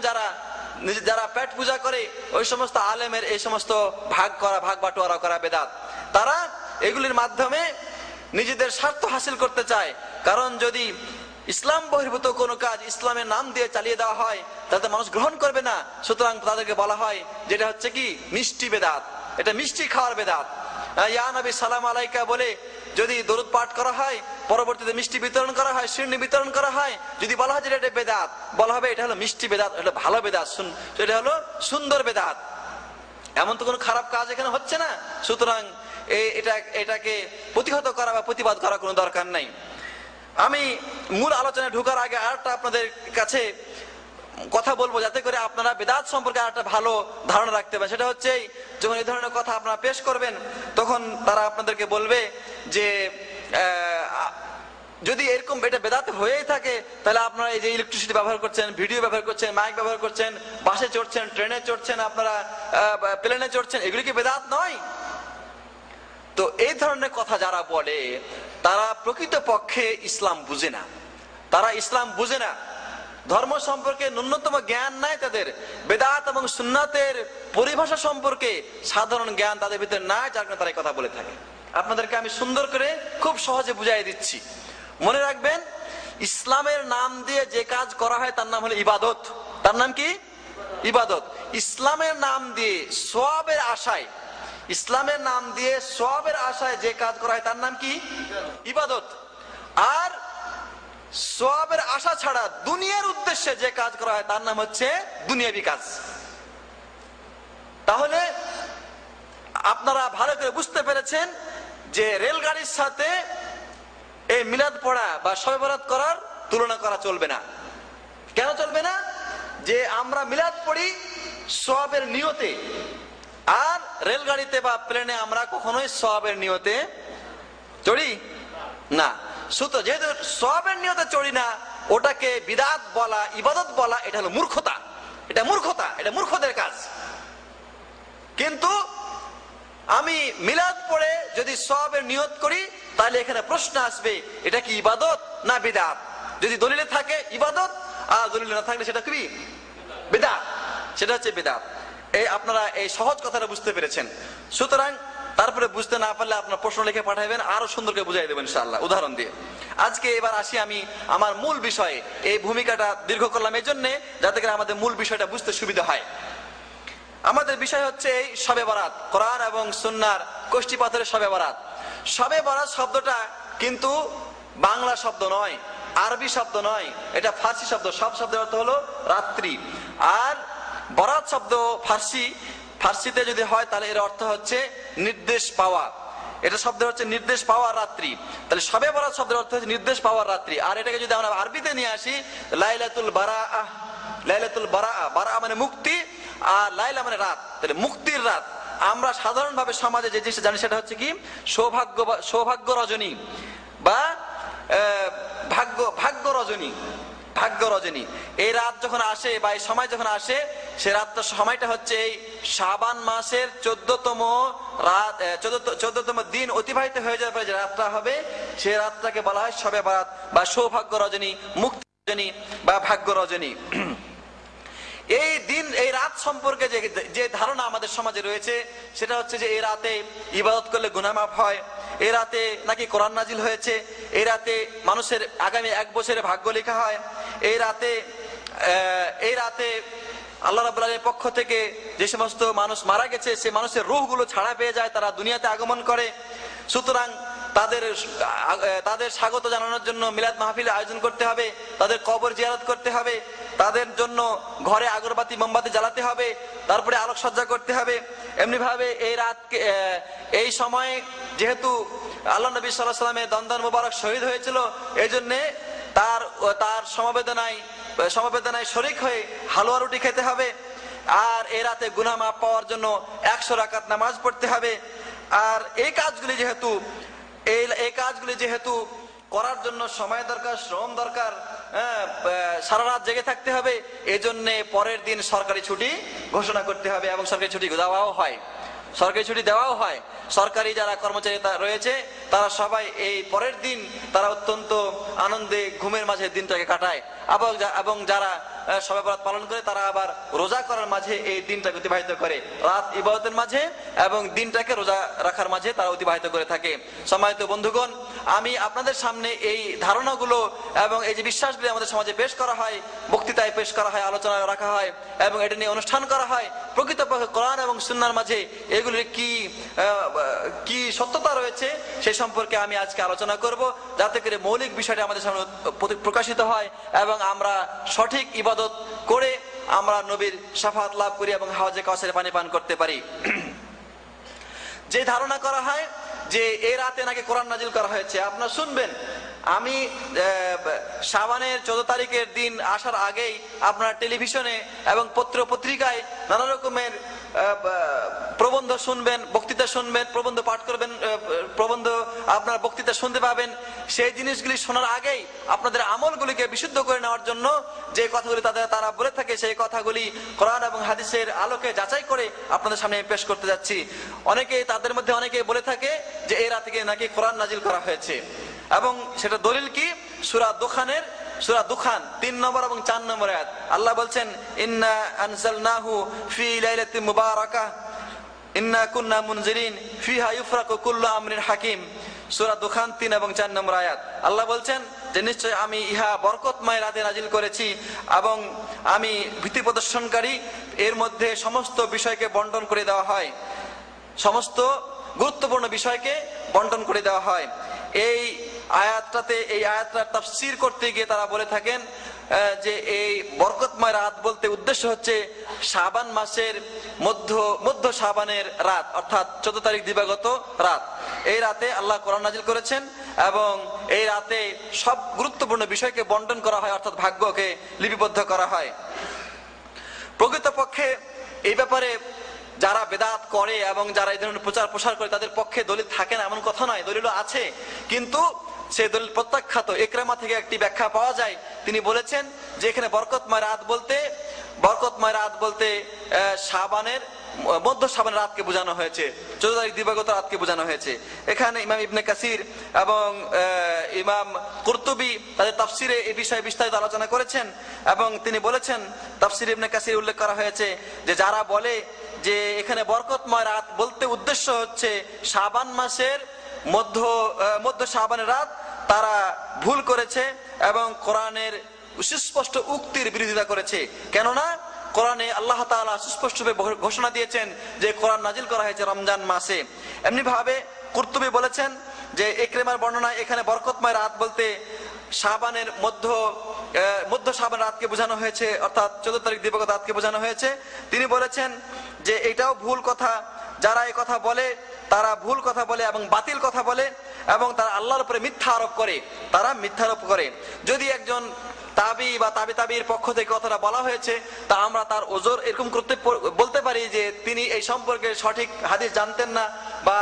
যারা পেট পূজা করে, ওই সমস্ত আলেমের এই সমস্ত ভাগ বাটোয়ারা করা বেদাত, তারা এগুলির মাধ্যমে নিজেদের স্বার্থ হাসিল করতে চায়। কারণ যদি ইসলাম বহির্ভূত কোনো কাজ ইসলামের নাম দিয়ে চালিয়ে দেওয়া হয় তাতে মানুষ গ্রহণ করবে না, সুতরাং তাদেরকে বলা হয় যেটা হচ্ছে কি মিষ্টি বেদাত, এটা মিষ্টি খাওয়ার বেদাত। ইয়া নবী সালাম আলাইকা বলে যদি দরুদ পাঠ করা হয়, পরবর্তীতে মিষ্টি বিতরণ করা হয়, শিরনি বিতরণ করা হয়, যদি বলা হয় যে এটা বেদাত, বলা হবে এটা হলো মিষ্টি বেদাত, এটা ভালো বেদাত, এটা হলো সুন্দর বেদাত। এমন তো কোনো খারাপ কাজ এখানে হচ্ছে না, সুতরাং এটাকে প্রতিহত করা বা প্রতিবাদ করা কোনো দরকার নাই। আমি মূল আলোচনায় ঢোকার আগে আরেকটা আপনাদের কাছে কথা বলবো, যাতে করে আপনারা বেদাত সম্পর্কে আরেকটা ভালো ধারণা রাখতে পারেন। সেটা হচ্ছে যখন এই ধরনের কথা আপনারা পেশ করবেন, তখন তারা আপনাদেরকে বলবে যে যদি এরকম এটা বেদাত হয়েই থাকে, তাহলে আপনারা এই যে ইলেকট্রিসিটি ব্যবহার করছেন, ভিডিও ব্যবহার করছেন, মাইক ব্যবহার করছেন, বাসে চড়ছেন, ট্রেনে চড়ছেন, আপনারা প্লেনে চড়ছেন, এগুলি কি বেদাত নয়? তো এই ধরনের কথা যারা বলে তারা প্রকৃতপক্ষে ইসলাম বুঝে না, তারা ইসলাম বুঝে না, ধর্ম সম্পর্কে ন্যূনতম জ্ঞান নাই তাদের, বেদাত এবং সুন্নাতের পরিভাষা সম্পর্কে সাধারণ জ্ঞান তাদের ভিতরে নাই, যার কারণে তারা এই কথা বলে থাকে। আপনাদেরকে আমি সুন্দর করে খুব সহজে বুঝাই দিচ্ছি। মনে রাখবেন, ইসলামের নাম দিয়ে যে কাজ করা হয় তার নাম হলো ইবাদত। তার নাম কি? ইবাদত। ইসলামের নাম দিয়ে সওয়াবের আশায়, ইসলামের নাম দিয়ে সওয়াবের আশায় যে কাজ করা হয় তার নাম কি? ইবাদত। আর সওয়াবের আশা ছাড়া দুনিয়ার উদ্দেশ্যে যে কাজ করা হয় তার নাম হচ্ছে দুনিয়াবি কাজ। তাহলে আপনারা ভালো করে বুঝতে পেরেছেন যে রেলগাড়ির সাথে এই মিলাদ পড়া বা শবে বরাত করার তুলনা করা চলবে না। কেন চলবে না? যে আমরা মিলাদ পড়ি সওয়াবের নিয়তে, আর রেলগাড়িতে বা প্লেনে আমরা কখনোই সওয়াবের নিয়তে চড়ি না। সুতো যেহেতু সওয়াবের নিয়তে চড়ি না, ওটাকে বিদআত বলা, ইবাদত বলা, এটা হলো মূর্খতা, এটা মূর্খতা, এটা মূর্খদের কাজ। কিন্তু আমি মিলাদ পড়ে যদি সওয়াবের নিয়ত করি, তাহলে এখানে প্রশ্ন আসবে এটা কি ইবাদত না বিদআত? যদি দলিলে থাকে ইবাদত, আর দলিলে না থাকলে সেটা কি? বিদআত। সেটা হচ্ছে বিদআত। আপনারা এই সহজ কথাটা বুঝতে পেরেছেন। সুতরাং তারপরে বুঝতে না পারলে আপনার প্রশ্ন লিখে পাঠাবেন, আরো সুন্দর করে বুঝাই দেবেন ইনশাআল্লাহ উদাহরণ দিয়ে। আজকে এবার আসি আমি আমার মূল বিষয়ে। এই ভূমিকাটা দীর্ঘ করলাম এই জন্যে যাতে করে আমাদের মূল বিষয়টা বুঝতে সুবিধা হয়। আমাদের বিষয় হচ্ছে এই শবে বরাত, কোরআন এবং সুন্নাহর কষ্টি পাথরের শবে বরাত। শবে বরাত শব্দটা কিন্তু বাংলা শব্দ নয়, আরবি শব্দ নয়, এটা ফার্সি শব্দ। সব শব্দের অর্থ হলো রাত্রি। আর বরাত শব্দ ফার্সিতে যদি হয় তাহলে এর অর্থ হচ্ছে নির্দেশ পাওয়া। এটা শব্দ হচ্ছে নির্দেশ পাওয়ার রাত্রি। তাহলে শবে বরাত শব্দের অর্থ হচ্ছে নির্দেশ পাওয়ার রাত্রি। আর এটাকে যদি আমরা আরবিতে নিয়ে আসি, লাইলাতুল বারাআহ, লাইলাতুল বারাআহ, বারাআহ মানে মুক্তি, আর লাইলা মানে রাত, তাহলে মুক্তির রাত। আমরা সাধারণভাবে সমাজে যে জিনিসটা জানি সেটা হচ্ছে কি সৌভাগ্য রজনী বা ভাগ্য রজনী, ভাগ্য রজনী। এই রাত যখন আসে বা এই সময় যখন আসে, সে রাতটা সময়টা হচ্ছে এই শাবান মাসের 14তম রাত, 14তম দিন অতিবাহিত হয়ে যাওয়ার পরে যে রাতটা হবে, সে রাতটাকে বলা হয় শবে বরাত বা সৌভাগ্য রজনী, মুক্তি রজনী বা ভাগ্য রজনী। এই দিন, এই রাত সম্পর্কে যে ধারণা আমাদের সমাজে রয়েছে সেটা হচ্ছে যে এই রাতে ইবাদত করলে গুনাহ মাফ হয়, এই রাতে নাকি কোরআন নাজিল হয়েছে, এই রাতে মানুষের আগামী 1 বছরের ভাগ্য লেখা হয়, এই রাতে আল্লাহ রাব্বুল আলামিনের পক্ষ থেকে যে সমস্ত মানুষ মারা গেছে সে মানুষের রূহগুলো ছাড়া পেয়ে যায়, তারা দুনিয়াতে আগমন করে। সুতরাং তাদের তাদের স্বাগত জানানোর জন্য মিলাদ মাহফিল আয়োজন করতে হবে, তাদের কবর জিয়ারত করতে হবে, তাদের জন্য ঘরে আগরবাতি মোমবাতি জ্বালাতে হবে, তারপরে আলোকসজ্জা করতে হবে। এমনি ভাবে এই রাতকে এই সময়ে যেহেতু আল্লাহ নবী সাল্লাল্লাহু আলাইহি ওয়াসাল্লামের দন্দন মুবারক শহীদ হয়েছিল, এই জন্যে তার সমবেদনায় শরিক হয়ে হালুয়া রুটি খেতে হবে। আর এই রাতে গুনাহ মাফ পাওয়ার জন্য 100 রাকাত নামাজ পড়তে হবে। আর এই কাজগুলি যেহেতু করার জন্য সময় দরকার, শ্রম দরকার, সারা রাত জেগে থাকতে হবে, এই জন্য পরের দিন সরকারি ছুটি ঘোষণা করতে হবে এবং সরকারি ছুটি দেওয়াও হয়। সরকারি যারা কর্মচারী রয়েছে তারা সবাই এই পরের দিন তারা অত্যন্ত আনন্দে ঘুমের মাঝে দিনটাকে কাটায়, এবং যারা শবে বরাত পালন করে তারা আবার রোজা করার মাঝে এই দিনটাকে অতিবাহিত করে, রাত ইবাদতের মাঝে এবং দিনটাকে রোজা রাখার মাঝে তারা অতিবাহিত করে থাকে। সম্মানিত বন্ধুগণ, আমি আপনাদের সামনে এই ধারণাগুলো এবং এই যে বিশ্বাসগুলি আমাদের সমাজে পেশ করা হয়, বক্তৃতায় পেশ করা হয়, আলোচনায় রাখা হয় এবং এটা নিয়ে অনুষ্ঠান করা হয়, প্রকৃতপক্ষে কোরআন এবং সুন্নাহর মাঝে এগুলির কি সত্যতা রয়েছে সেই সম্পর্কে আমি আজকে আলোচনা করব, যাতে করে মৌলিক বিষয়টা আমাদের সামনে প্রকাশিত হয় এবং আমরা সঠিক ইবাদত করে আমরা নবীর শাফাআত লাভ করি এবং হাওজে কাউসারে পানি পান করতে পারি। যে ধারণা করা হয় যে এই রাতে নাকি কোরআন নাজিল করা হয়েছে, আপনারা শুনবেন, আমি শাবানের 14 তারিখের দিন আসার আগেই আপনার টেলিভিশনে এবং পত্র পত্রিকায় নানা রকমের প্রবন্ধ শুনবেন, বক্তৃতা শুনবেন, প্রবন্ধ পাঠ করবেন, প্রবন্ধ আপনার বক্তৃতা শুনতে পাবেন। সেই জিনিসগুলি শোনার আগেই আপনাদের আমলগুলিকে বিশুদ্ধ করে নেওয়ার জন্য যে কথাগুলি তারা বলে থাকে, সেই কথাগুলি কোরআন এবং হাদিসের আলোকে যাচাই করে আপনাদের সামনে পেশ করতে যাচ্ছি। তাদের মধ্যে অনেকেই বলে থাকে যে এই রাতে নাকি কোরআন নাজিল করা হয়েছে, এবং সেটা দলিল কি? সূরা দুখান 3 নম্বর এবং 4 নম্বর আয়াত। আল্লাহ বলছেন, ইন্না আনজালনাহু ফি লাইলাতিন মুবারাকাহ ইন্না কুন্না মুনজিরিন ফিহা ইউফরাকু কুল্লু আমরিন হাকিম। সূরা দুখান 3 এবং 4 নম্বর আয়াত। আল্লাহ বলছেন যে নিশ্চয় আমি ইহা বরকতময় রাতে নাজিল করেছি এবং আমি ভীতি প্রদর্শনকারী, এর মধ্যে সমস্ত বিষয়কে বন্টন করে দেওয়া হয়, সমস্ত গুরুত্বপূর্ণ বিষয়কে বন্টন করে দেওয়া হয়। এই আয়াতটার তাফসীর করতে গিয়ে তারা বলে থাকেন যে এই বরকতময় রাত বলতে উদ্দেশ্য হচ্ছে শাবান মাসের মধ্য শাবানের রাত, অর্থাৎ 14 তারিখ দিবাগত রাত। এই রাতে আল্লাহ কোরআন নাজিল করেছেন এবং এই রাতে সব গুরুত্বপূর্ণ বিষয়কে বন্টন করা হয়, অর্থাৎ ভাগ্যকে লিপিবদ্ধ করা হয়। প্রকৃতপক্ষে এই ব্যাপারে যারা বেদাত করে এবং যারা এই ধরনের প্রচার প্রসার করে তাদের পক্ষে দলিল থাকে না এমন কথা নয়, দলিল আছে, কিন্তু সেই দলিল প্রত্যাখ্যাত। ইকরামা থেকে একটি ব্যাখ্যা পাওয়া যায়, তিনি বলেছেন যে এখানে বরকতময় রাত বলতে শাবানের মধ্য শাবানের রাতকে বোঝানো হয়েছে, 14 তারিখ দিবাগত রাতকে বোঝানো হয়েছে। এখানে ইমাম ইবনে কাসির এবং ইমাম কুরতুবী তাদের তাফসিরে এই বিষয়ে বিস্তারিত আলোচনা করেছেন এবং তিনি বলেছেন, তাফসির ইবনে কাসির উল্লেখ করা হয়েছে যে যারা বলে যে এখানে বরকতময় রাত বলতে উদ্দেশ্য হচ্ছে শাবান মাসের মধ্য শাবানের রাত, তারা ভুল করেছে এবং কোরআনের সুস্পষ্ট উক্তির বিরোধিতা করেছে। কেননা কোরআনে আল্লাহ তাআলা সুস্পষ্টভাবে ঘোষণা দিয়েছেন যে কোরআন নাজিল করা হয়েছে রমজান মাসে। এমনি ভাবে কুরতুবী বলেছেন যে ইকরামার বর্ণনায় এখানে বরকতময় রাত বলতে শাবানের মধ্য শাবান রাতকে বোঝানো হয়েছে, অর্থাৎ 14 তারিখ দিবাগত রাতকে বোঝানো হয়েছে। তিনি বলেছেন যে এটাও ভুল কথা, যারা এই কথা বলে তারা ভুল কথা বলে এবং বাতিল কথা বলে এবং তারা আল্লাহর উপরে মিথ্যা আরোপ করে। যদি একজন তাবি বা তাবির পক্ষ থেকে কথাটা বলা হয়েছে, তা আমরা তার ওজর এরকম বলতে পারি যে তিনি এই সম্পর্কে সঠিক হাদিস জানতেন না বা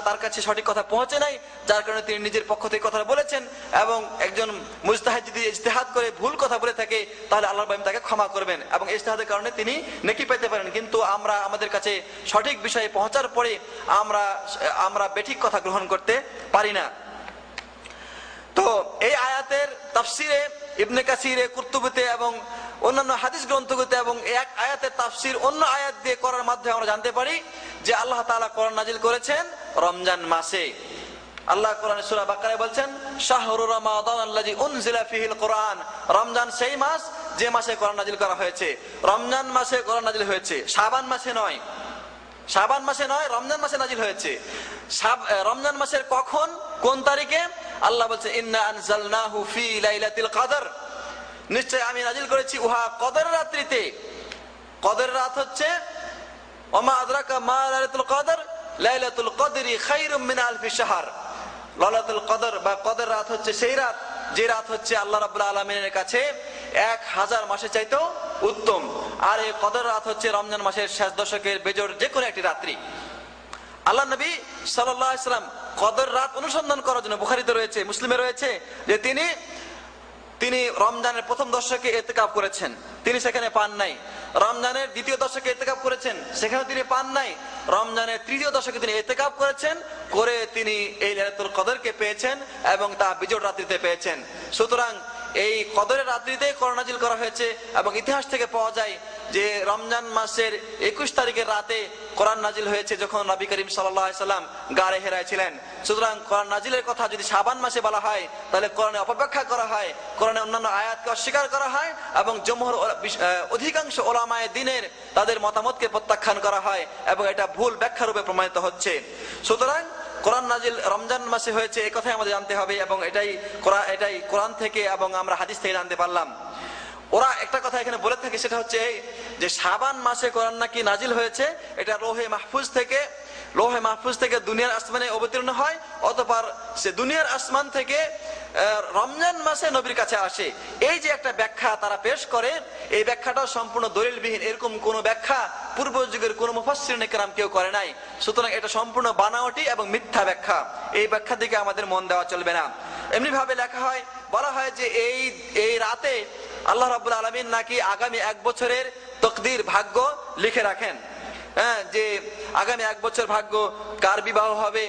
তার কাছে সঠিক কথা পৌঁছে নাই, যার কারণে তিনি নিজের পক্ষ থেকে কথাটা বলেছেন। এবং একজন মুজতাহিদ যদি ইজতিহাদ করে ভুল কথা বলে থাকে তাহলে আল্লাহ পাক তাকে ক্ষমা করবেন এবং ইজতিহাদের কারণে তিনি নেকি পেতে পারেন। কিন্তু আমরা আমাদের কাছে সঠিক বিষয়ে পৌঁছার পরে আমরা বেঠিক কথা গ্রহণ করতে পারি না। তো এই আয়াতের তাফসিরে ইবনে কাসিরে, কুরতুবীতে এবং অন্যান্য হাদিস গ্রন্থগুলোতে এবং এক আয়াতের তাফসির অন্য আয়াত দিয়ে করার মাধ্যমে আমরা জানতে পারি যে আল্লাহ তাআলা কোরআন নাজিল করেছেন রমজান মাসে। আল্লাহ কোরআনে সূরা বাকারায় বলছেন, শাহরু রমাদান আল্লাযী উনজিলা ফীহিল কোরআন, রমজান সেই মাস যে মাসে কোরআন নাজিল করা হয়েছে। রমজান মাসে কোরআন নাজিল হয়েছে, শাবান মাসে নয়। শাবান মাসে নয়, রমজান মাসে নাজিল হয়েছে। রমজান মাসের কখন, কোন তারিখে? আল্লাহ বলছে ইন্না আনজালনাহু ফি লাইলাতিল কদর, নিশ্চয় আমি নাজিল করেছি উহা কদর রাত্রিতে। কদর রাত হচ্ছে ওমা আদরাকা মা লাইলাতুল কদর, লাইলাতুল কদরি খায়রুম মিন আলফি শাহর। লাইলাতুল কদর বা কদর রাত হচ্ছে সেই রাত, যে রাত হচ্ছে আল্লাহ রাব্বুল আলামিনের কাছে 1000 মাসের চাইতেও উত্তম। আর এই কদর রাত হচ্ছে রমজান মাসের শেষ দশকের বেজোড় যে কোনো একটি রাত্রি। আল্লাহ নবী সাল্লাল্লাহু আলাইহি সাল্লাম কদর রাত অনুসন্ধান করার জন্য, বুখারীতে রয়েছে, মুসলিমে রয়েছে, যে তিনি রমজানের প্রথম দশকে ইতিকাফ করেছেন, তিনি সেখানে পান নাই। রমজানের দ্বিতীয় দশকে ইতিকাফ করেছেন, সেখানে তিনি পান নাই। রমজানের তৃতীয় দশকে তিনি ইতিকাফ করেছেন, করে তিনি এই লাইলাতুল কদরকে পেয়েছেন এবং তা বিজোড় রাত্রিতে পেয়েছেন। সুতরাং এই কদরের রাত্রিতে কোরআন নাজিল করা হয়েছে এবং ইতিহাস থেকে পাওয়া যায় যে রমজান মাসের 21 তারিখের রাতে কোরআন নাজিল হয়েছে, যখন নবী করিম সাল্লাল্লাহু আলাইহি সাল্লাম গারে হেরায় ছিলেন। সুতরাং কোরআন নাজিলের কথা যদি শাবান মাসে বলা হয়, তাহলে কোরআনে অপব্যাখ্যা করা হয়, কোরআনে অন্যান্য আয়াতকে অস্বীকার করা হয় এবং জমহুর অধিকাংশ ওলামায়ে দ্বীনের তাদের মতামতকে প্রত্যাখ্যান করা হয় এবং এটা ভুল ব্যাখ্যা রূপে প্রমাণিত হচ্ছে। সুতরাং কোরআন নাজিল রমজান মাসে হয়েছে এই কথাই আমাদের জানতে হবে এবং এটাই কোরআন থেকে এবং আমরা হাদিস থেকে জানতে পারলাম। ওরা একটা কথা এখানে বলে থাকে, সেটা হচ্ছে এই যে শাবান মাসে কোরআন নাকি নাজিল হয়েছে, এটা লোহে মাহফুজ থেকে দুনিয়ার আসমানে অবতীর্ণ হয়, অতঃপর সে দুনিয়ার আসমান থেকে রমজান মাসে নবীর কাছে আসে। এই যে একটা ব্যাখ্যা তারা পেশ করে, এই ব্যাখ্যাটা সম্পূর্ণ দলিলবিহীন। এরকম কোন ব্যাখ্যা পূর্ব যুগের কোন মুফাসসিরিনে কেরাম কেউ করে নাই। সুতরাং এটা সম্পূর্ণ বানাওয়াটি এবং মিথ্যা ব্যাখ্যা। এই ব্যাখ্যার দিকে আমাদের মন দেওয়া চলবে না। এমনি ভাবে লেখা হয়, বলা হয় যে এই রাতে আল্লাহ রাব্বুল আলামিন নাকি আগামী 1 বছরের তকদির, ভাগ্য লিখে রাখেন। যে আগামী 1 বছর ভাগ্য, কার বিবাহ হবে,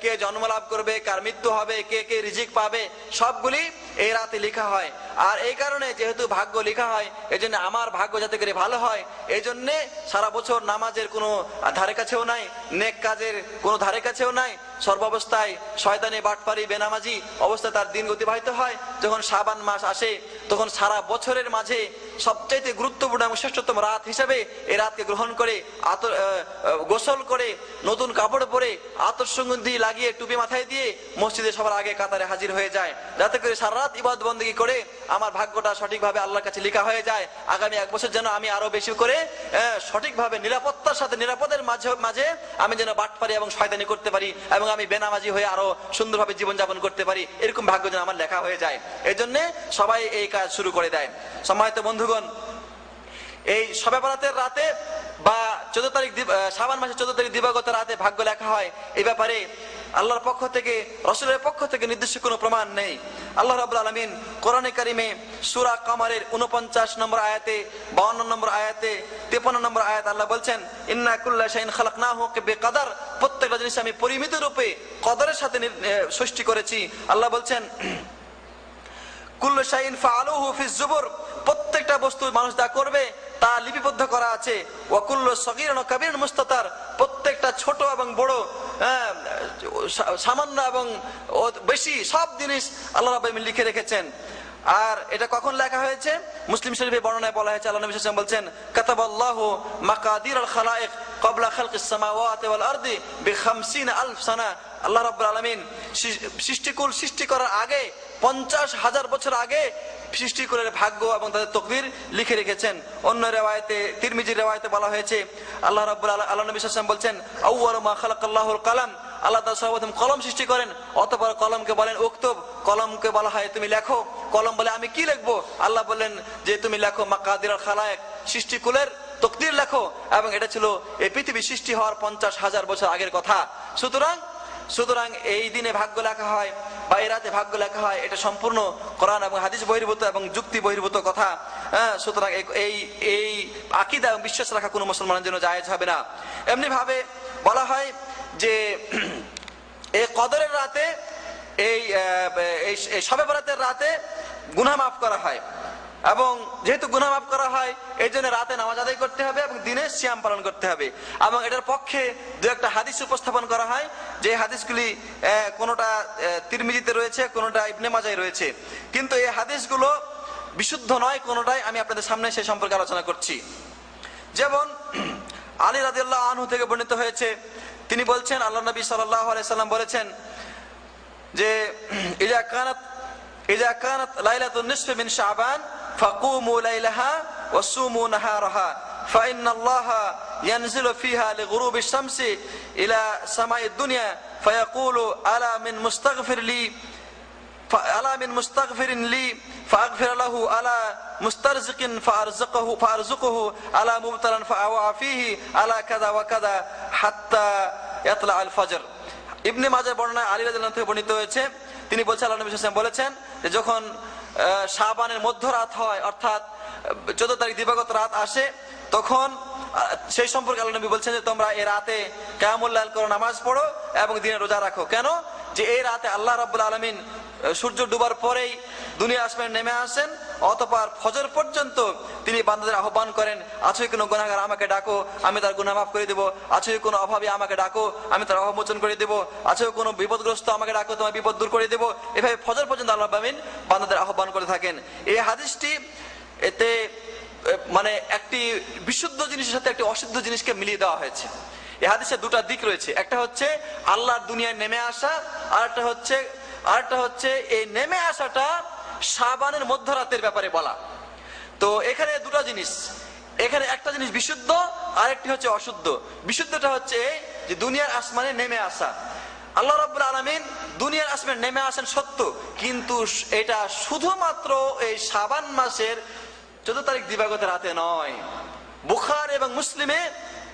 কে জন্ম লাভ করবে, কার মৃত্যু হবে, কে রিজিক পাবে, সবগুলি এই রাতে লেখা হয়। আর এই কারণে যেহেতু ভাগ্য লেখা হয়, এই জন্য আমার ভাগ্য যাতে করে ভালো হয়, এই জন্যে সারা বছর নামাজের কোনো ধারে কাছেও নাই, নেক কাজের কোনো ধারে কাছেও নাই, সর্বাবস্থায় শয়তানি, বাটপারি, বেনামাজি অবস্থায় তার দিন অতিবাহিত হয়। যখন শাবান মাস আসে, তখন সারা বছরের মাঝে সবচাইতে গুরুত্বপূর্ণ এবং শ্রেষ্ঠতম রাত হিসেবে এই রাতকে গ্রহণ করে গোসল করে, নতুন কাপড় পরে, আতর সুগন্ধি লাগিয়ে, টুপি মাথায় দিয়ে মসজিদে সবার আগে কাতারে হাজির হয়ে যায়, যাতে করে সারা রাত ইবাদত বন্দেগী করে আমার ভাগ্যটা সঠিকভাবে আল্লাহর কাছে লেখা হয়ে যায়। আগামী 1 বছর যেন আমি আরো বেশি করে সঠিকভাবে নিরাপত্তার সাথে, নিরাপদের মাঝে আমি যেন বাটপারি এবং শয়তানি করতে পারি এবং আমি বেনামাজি হয়ে আরো সুন্দরভাবে জীবনযাপন করতে পারি, এরকম ভাগ্য যেন আমার লেখা হয়ে যায়। এই জন্য সবাই এই কাজ শুরু করে দেয়। সম্মানিত বন্ধুগণ, এই শবে বরাতের রাতে বা 14 তারিখ শাবান মাসের 14 তারিখ দিবাগত রাতে ভাগ্য লেখা হয়, এই ব্যাপারে আল্লাহর পক্ষ থেকে, রাসূলের পক্ষ থেকে নির্দিষ্ট কোনো প্রমাণ নেই। আল্লাহ রাব্বুল আলামিন কোরআনে কারিমে সূরা কমারের 49 নম্বর আয়াতে, 52 নম্বর আয়াতে, 53 নম্বর আয়াত আল্লাহ বলছেন, ইন্না কুল্লা শাইইন খালাকনাহু বিকদর, প্রত্যেকটা জিনিস আমি পরিমিত রূপে কদরের সাথে সৃষ্টি করেছি। আল্লাহ বলছেন, কুল্লু শাইইন ফাআলুহু ফিজ জুবুর, প্রত্যেকটা বস্তু মানুষ যা করবে তা লিপিবদ্ধ করা আছে। ওয়া কুল্লু সগীরিন ওয়া কাবীরিন মুস্তাতার, প্রত্যেকটা ছোট এবং বড়, সামান্য এবং বেশি, সব জিনিস আল্লাহ রাব্বুল আলামিন লিখে রেখেছেন। আর এটা কখন লেখা হয়েছে? মুসলিম শরীফে বর্ণনায় বলা হয়েছে, আল্লাহ নবী সাল্লাল্লাহু আলাইহি ওয়াসাল্লাম বলছেন, কাতাবাল্লাহু মাকাদিরাল খালায়েক ক্বাবলা খালকিস সামাওয়াতি ওয়াল আরদি বি50,000 সানা। আল্লাহ রাব্বুল আলামিন সৃষ্টিকুল সৃষ্টি করার আগে 50,000 বছর আগে সৃষ্টিকুলের ভাগ্য এবং তাদের তকদির লিখে রেখেছেন। অন্য রিওয়ায়াতে, তিরমিজির রিওয়ায়াতে বলা হয়েছে, আল্লাহ নবী সাল্লাল্লাহু আলাইহি ওয়াসাল্লাম বলছেন, আউয়ালু মা খালাকাল্লাহুল কলম, আল্লাহ তাআলা সর্বপ্রথম কলম সৃষ্টি করেন, অতঃপর কলমকে বলেন উকতুব, কলমকে বলা হয় তুমি লেখো। কলম বলে আমি কি লিখবো? আল্লাহ বললেন যে তুমি লেখো মাকাদিরুল খালায়েক, সৃষ্টিকুলের তকদির লেখো। এবং এটা ছিল এই পৃথিবী সৃষ্টি হওয়ার 50,000 বছর আগের কথা। সুতরাং এই দিনে ভাগ্য লেখা হয় বা এই রাতে ভাগ্য লেখা হয়, এটা সম্পূর্ণ কোরআন এবং হাদিস বহির্ভূত এবং যুক্তি বহির্ভূত কথা। সুতরাং এই আকীদা এবং বিশ্বাস রাখা কোনো মুসলমানের জন্য জায়েজ হবে না। এমনি ভাবে বলা হয় যে এই কদরের রাতে, এই শবে বরাতের রাতে গুনাহ মাফ করা হয়, এবং যেহেতু গুনাহ মাফ করা হয় এই জন্য রাতে নামাজ আদায় করতে হবে এবং দিনে সিয়াম পালন করতে হবে। এবং এটার পক্ষে দু একটা হাদিস উপস্থাপন করা হয়, যে হাদিসগুলি কোনোটা তিরমিজিতে রয়েছে, কোনোটা ইবনে মাজায় রয়েছে, কিন্তু এই হাদিসগুলো বিশুদ্ধ নয় কোনোটাই। আমি আপনাদের সামনে সে সম্পর্কে আলোচনা করছি। যেমন আলী রাদিয়াল্লাহু আনহু থেকে বর্ণিত হয়েছে, তিনি বলছেন আল্লাহ নবী সাল্লাল্লাহু আলাইহি সাল্লাম বলেছেন যে ইযা কানাত লাইলাতুন নিসফি মিন শাবান ফাকুমু লাইলাহা ওয়া সুমু নাহারাহা ফাইন্নাল্লাহা ইয়ানজিলু ফিহা লিগুরুবিশ শামসি ইলা সামাইদ দুনিয়া ফায়াকুলু আলা মিন মুস্তাগফিরিন লি ফাগফির লাহু আলা মুস্তারজিকিন ফারযুকহু আলা মুবতালান ফাআওয়া ফিহি আলা কাযা ওয়া কাযা হাত্তা ইয়াতলা আল ফজর। ইবনে মাজাহ বর্ণনায় আলী রাদিয়াল্লাহু আনহু থেকে বর্ণিত হয়েছে, তিনি বলছেন আল্লাহ নবী সাল্লাল্লাহু আলাইহি ওয়াসাল্লাম বলেছেন যে যখন শাবানের মধ্যরাত হয়, অর্থাৎ 14 তারিখ দিবাগত রাত আসে, তখন সেই সম্পর্কে আল্লাহ নবী বলছেন যে তোমরা এই রাতে কিয়ামুল লাইল করো, নামাজ পড়ো এবং দিনে রোজা রাখো। কেন? যে এই রাতে আল্লাহ রাব্বুল আলামিন সূর্য ডুবার পরেই দুনিয়া আসমানে নেমে আসেন, অতঃপর ফজর পর্যন্ত তিনি বান্দাদের আহ্বান করেন, আছে কোনো গুনাহগার আমাকে ডাকো, আমি তার গুনাহ মাফ করে দেব, আছে কোনো অভাবী আমাকে ডাকো, আমি তার অভাব মোচন করে দেব, আছে কোনো বিপদগ্রস্ত আমাকে ডাকো, তোমার বিপদ দূর করে দেব। এভাবে ফজর পর্যন্ত আল্লাহ রাব্বুল আলামিন বান্দাদের আহ্বান করে থাকেন। এই হাদিসটি এতে মানে একটি বিশুদ্ধ জিনিসের সাথে একটি অশুদ্ধ জিনিসকে মিলিয়ে দেওয়া হয়েছে। এই হাদিসের দুটা দিক রয়েছে, একটা হচ্ছে আল্লাহর দুনিয়ায় নেমে আসা, আর একটা হচ্ছে এই নেমে আসাটা শাবানের মধ্যরাতের ব্যাপারে বলা। তো এখানে দুটো জিনিস, এখানে একটা জিনিস বিশুদ্ধ, আর একটি হচ্ছে অশুদ্ধ। বিশুদ্ধটা হচ্ছে যে দুনিয়ার আসমানে নেমে আসা। আল্লাহ রাব্বুল আলামিন দুনিয়ার আসমানে নেমে আসেন সত্য, কিন্তু এটা শুধুমাত্র এই শাবান মাসের 14 তারিখ দিবাগত রাতে নয়। বুখারী এবং মুসলিমে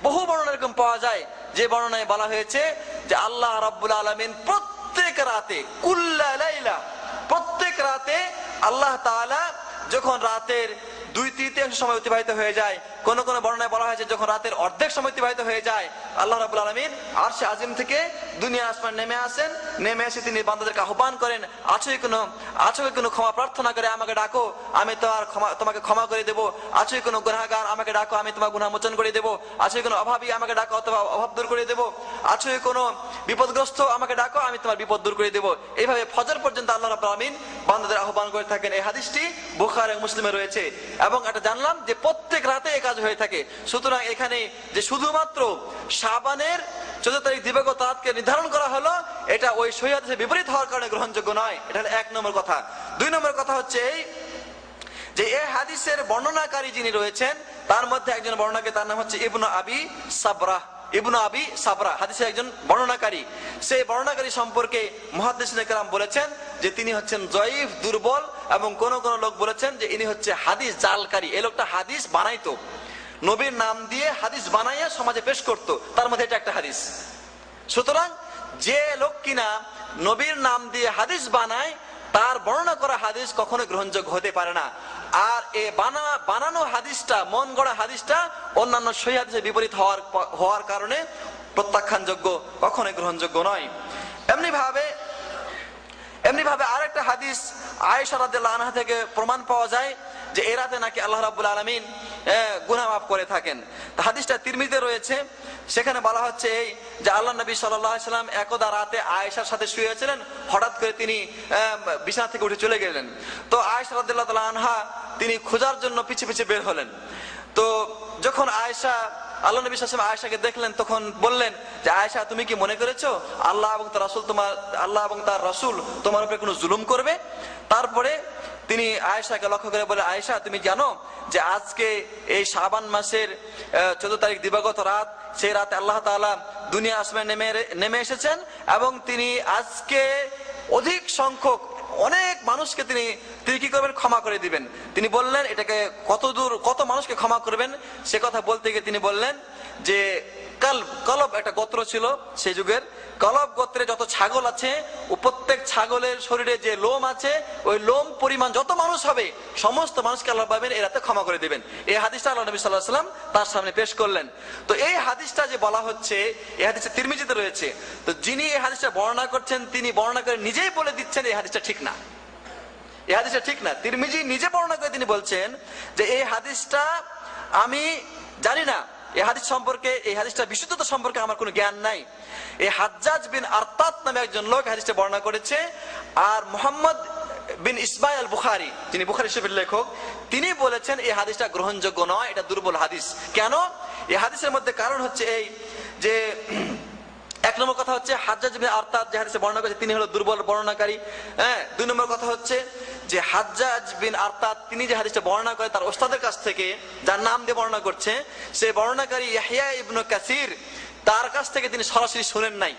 বহু বর্ণনা এরকম পাওয়া যায়, যে বর্ণনায় বলা হয়েছে যে আল্লাহ রাব্বুল আলামিন প্রত্যেক রাতে, কুল্লা লাইলা, প্রত্যেক রাতে আল্লাহ তাআলা যখন রাতের 2/3 সময় অতিবাহিত হয়ে যায়, কোন কোন বর্ণনায় বলা হয়েছে যখন রাতের অর্ধেক সময় অতিবাহিত হয়ে যায়, আল্লাহ রাব্বুল আলামিন আরশে আজিম থেকে দুনিয়া আসমান নেমে আসেন, নেমে এসে তিনি বান্দাদেরকে আহ্বান করেন, আছো কোনো ক্ষমা প্রার্থনা করে আমাকে ডাকো, আমি তোমাকে ক্ষমা করে দেবো, আছো কোনো গুনাহগার আমাকে ডাকো, আমি তোমার গুনাহ মোচন করে দেবো, আছো কোনো অভাবী আমাকে ডাকো, অথবা অভাব দূর করে দেবো, আছো কোনো বিপদগ্রস্ত আমাকে ডাকো, আমি তোমার বিপদ দূর করে দেবো। এইভাবে ফজর পর্যন্ত আল্লাহ রাব্বুল আলামিন বান্দাদের আহ্বান করে থাকেন। এই হাদিসটি বুখারী এবং মুসলিমে রয়েছে, এবং এটা জানলাম যে প্রত্যেক রাতে এই কাজ হয়ে থাকে। সুতরাং এখানে যে শুধুমাত্র শাবানের 14 তারিখ দিবাগত রাতকে নির্ধারণ করা হলো, এটা ওই সহিহ হাদিসের বিপরীত হওয়ার কারণে গ্রহণযোগ্য নয়। এটা হলো 1 নম্বর কথা। 2 নম্বর কথা হচ্ছে এই যে এই হাদিসের বর্ণনাকারী যিনি রয়েছেন, তার মধ্যে একজন বর্ণনাকারী, তার নাম হচ্ছে ইবনু আবি সাবরা, হাদিসের একজন বর্ণনাকারী। সেই বর্ণনাকারী সম্পর্কে মুহাদ্দিসিনে কেরাম বলেছেন যে তিনি হচ্ছেন জয়ীফ, দুর্বল, এবং কোন কোন লোক বলেছেন যে ইনি হচ্ছে হাদিস জালকারী। এই লোকটা হাদিস বানাইতো, নবীর নাম দিয়ে হাদিস বানাইয়া সমাজে পেশ করত, তার মধ্যে এটা একটা হাদিস। সুতরাং যে লোক কিনা নবীর নাম দিয়ে হাদিস বানায়, তার বর্ণনা করা হাদিস কখনো গ্রহণযোগ্য হতে পারে না। আর এই বানানো হাদিসটা, মন গড়া হাদিসটা অন্যান্য সহিহ হাদিসের বিপরীত হওয়ার কারণে প্রত্যাখ্যানযোগ্য, কখনোই গ্রহণযোগ্য নয়। এমনি ভাবে আরেকটা হাদিস আয়েশা রাদিয়াল্লাহু আনহা থেকে প্রমাণ পাওয়া যায় যে এই রাতে নাকি আল্লাহ রাব্বুল আলামিন গুনাহ মাফ করে থাকেন। হাদিসটা তিরমিজিতে রয়েছে, সেখানে বলা হচ্ছে এই যে আল্লাহ নবী সাল্লাল্লাহু আলাইহি সাল্লাম একদা রাতে আয়েশার সাথে শুয়েছিলেন, হঠাৎ করে তিনি বিছানা থেকে উঠে চলে গেলেন। তো আয়েশা রাদিয়াল্লাহু তাআলা আনহা তিনি খোঁজার জন্য পিছে পিছে বের হলেন। তো যখন আল্লাহ নবী সাল্লাল্লাহু আলাইহি ওয়াসাল্লাম আয়েশাকে দেখলেন, তখন বললেন যে আয়েশা, তুমি কি মনে করেছো আল্লাহ এবং তার রাসূল তোমার উপরে কোনো জুলুম করবে? তারপরে তিনি আয়েশাকে লক্ষ্য করে বলে, আয়েশা, তুমি জানো যে আজকে এই শাবান মাসের 14 তারিখ দিবাগত রাত, সেই রাতে আল্লাহ তাআলা দুনিয়া আসমানে নেমে এসেছেন, এবং তিনি আজকে অধিক সংখ্যক অনেক মানুষকে তিনি কি করবেন? ক্ষমা করে দিবেন। তিনি বললেন এটাকে কত মানুষকে ক্ষমা করবেন সে কথা বলতে গিয়ে তিনি বললেন যে কলব একটা গোত্র ছিল সেই যুগের, কলব গোত্রে যত ছাগল আছে, ও প্রত্যেক ছাগলের শরীরে যে লোম আছে, ওই লোম পরিমাণ যত মানুষ হবে সমস্ত মানুষকে আল্লাহ পাবেন এই রাতে ক্ষমা করে দিবেন। এই হাদিসটা আল্লাহ নবী সাল্লাল্লাহু আলাইহি ওয়াসাল্লাম তার সামনে পেশ করলেন। তো এই হাদিসটা যে বলা হচ্ছে, এই হাদিসটা তিরমিজিতে রয়েছে। তো যিনি এই হাদিসটা বর্ণনা করছেন, তিনি বর্ণনা করে নিজেই বলে দিচ্ছেন এই হাদিসটা ঠিক না, এই হাদিসটা ঠিক না। তিরমিজি নিজে বর্ণনা করে তিনি বলছেন যে এই হাদিসটা আমি জানি না, এই হাদিস সম্পর্কে, এই হাদিসটা বিশুদ্ধতা সম্পর্কে আমার কোনো জ্ঞান নাই। এই হাজ্জাজ বিন আরতাত নামে একজন লোক হাদিসটা বর্ণনা করেছে, আর মুহাম্মদ বিন ইসমাইল আল বুখারী, যিনি বুখারী শরীফের লেখক, তিনি বলেছেন এই হাদিসটা গ্রহণযোগ্য নয়, এটা দুর্বল হাদিস। কেন? এই হাদিসের মধ্যে কারণ হচ্ছে এই যে এক নম্বর কথা হচ্ছে হাজ্জাজ বিন আরতাদ যে হাদিসে বর্ণনা করেছে তিনি হলো দুর্বল বর্ণনাকারী। হ্যাঁ, দুই নম্বর কথা হচ্ছে যে হাজ্জাজ বিন আরতাদ তিনি যে হাদিসটা বর্ণনা করে তার ওস্তাদের কাছ থেকে, যার নাম দিয়ে বর্ণনা করছে, সেই বর্ণনাকারী ইয়াহইয়া ইবনে কাসির, তার কাছ থেকে তিনি সরাসরি শুনেন নাই,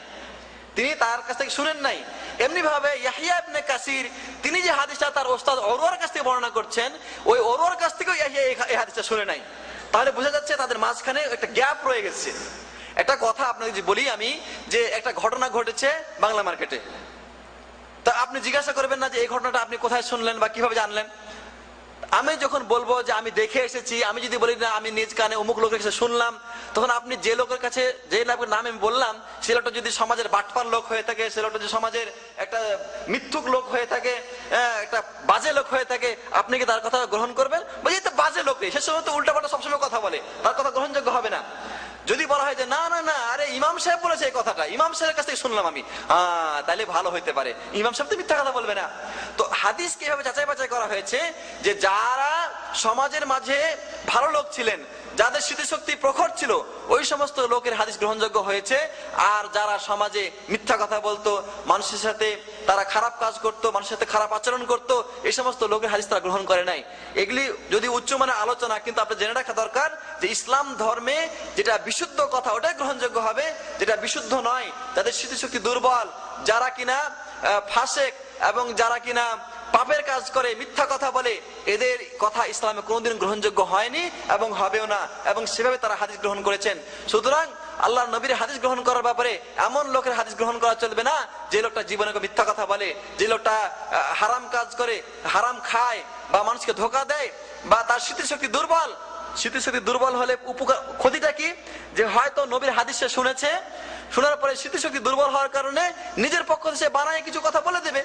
তিনি তার কাছ থেকে শুনেন নাই। এমনি ভাবে ইয়াহইয়া ইবনে কাসির তিনি যে হাদিসটা তার ওস্তাদ উরওয়ার কাছ থেকে বর্ণনা করছেন, ওই উরওয়ার কাছ থেকেও ইয়াহইয়া এই হাদিসটা শুনে নাই। তাহলে বোঝা যাচ্ছে তাদের মাঝখানে একটা গ্যাপ রয়ে গেছে। একটা কথা আপনাকে যে বলি আমি, যে একটা ঘটনা ঘটেছে বাংলা মার্কেটে, তা আপনি জিজ্ঞাসা করবেন না যে এই ঘটনাটা আপনি কোথায় শুনলেন বা কিভাবে জানলেন। আমি যখন বলবো যে আমি দেখে এসেছি, আমি যদি বলি না আমি নিজ কানে অমুক লোকের কাছে শুনলাম, তখন আপনি যে লোকের কাছে, যে লোকের নাম আমি বললাম, সে লোকটা যদি সমাজের বাটপার লোক হয়ে থাকে, সে লোকটা যদি সমাজের একটা মিথ্যুক লোক হয়ে থাকে, একটা বাজে লোক হয়ে থাকে, আপনি কি তার কথা গ্রহণ করবেন? বলছি তো বাজে লোক নেই, সে সময় তো উল্টাপাল্টা সবসময় কথা বলে, তার কথা গ্রহণযোগ্য হবে না। যদি বলা হয় যে না না না, আরে ইমাম সাহেব বলেছে এই কথাটা, ইমাম সাহেবের কাছ থেকে শুনলাম আমি, তাহলে ভালো হইতে পারে, ইমাম সাহেব তো মিথ্যা কথা বলবে না। তো হাদিস কিভাবে যাচাই বাছাই করা হয়েছে, যে যারা সমাজের মাঝে ভালো লোক ছিলেন, যাদের স্মৃতিশক্তি প্রখর ছিল, ওই সমস্ত লোকের হাদিস গ্রহণযোগ্য হয়েছে। আর যারা সমাজে মিথ্যা কথা বলতো, মানুষের সাথে তারা খারাপ কাজ করতো, মানুষের সাথে খারাপ আচরণ করতো, এই সমস্ত লোকের হাদিস তারা গ্রহণ করে নাই। এগুলি যদি উচ্চমানের আলোচনা, কিন্তু আপনার জেনে রাখা দরকার যে ইসলাম ধর্মে যেটা বিশুদ্ধ কথা ওটাই গ্রহণযোগ্য হবে, যেটা বিশুদ্ধ নয়, যাদের স্মৃতিশক্তি দুর্বল, যারা কিনা ফাসেক এবং যারা কিনা পাপের কাজ করে, মিথ্যা কথা বলে, এদের কথা ইসলামে কোনোদিন গ্রহণযোগ্য হয়নি এবং হবেও না, এবং সেভাবে তারা হাদিস গ্রহণ করেছেন। সুতরাং আল্লাহর নবীর হাদিস গ্রহণ করার ব্যাপারে এমন লোকের হাদিস গ্রহণ করা চলবে না যে লোকটা জীবনে মিথ্যা কথা বলে, যে লোকটা হারাম কাজ করে, হারাম খায় বা মানুষকে ধোঁকা দেয়, বা তার স্মৃতিশক্তি দুর্বল। স্মৃতিশক্তি দুর্বল হলে ক্ষতিটা কি, যে হয়তো নবীর হাদিস সে শুনেছে, শোনার পরে স্মৃতিশক্তি দুর্বল হওয়ার কারণে নিজের পক্ষ থেকে সে বানায় কিছু কথা বলে দেবে।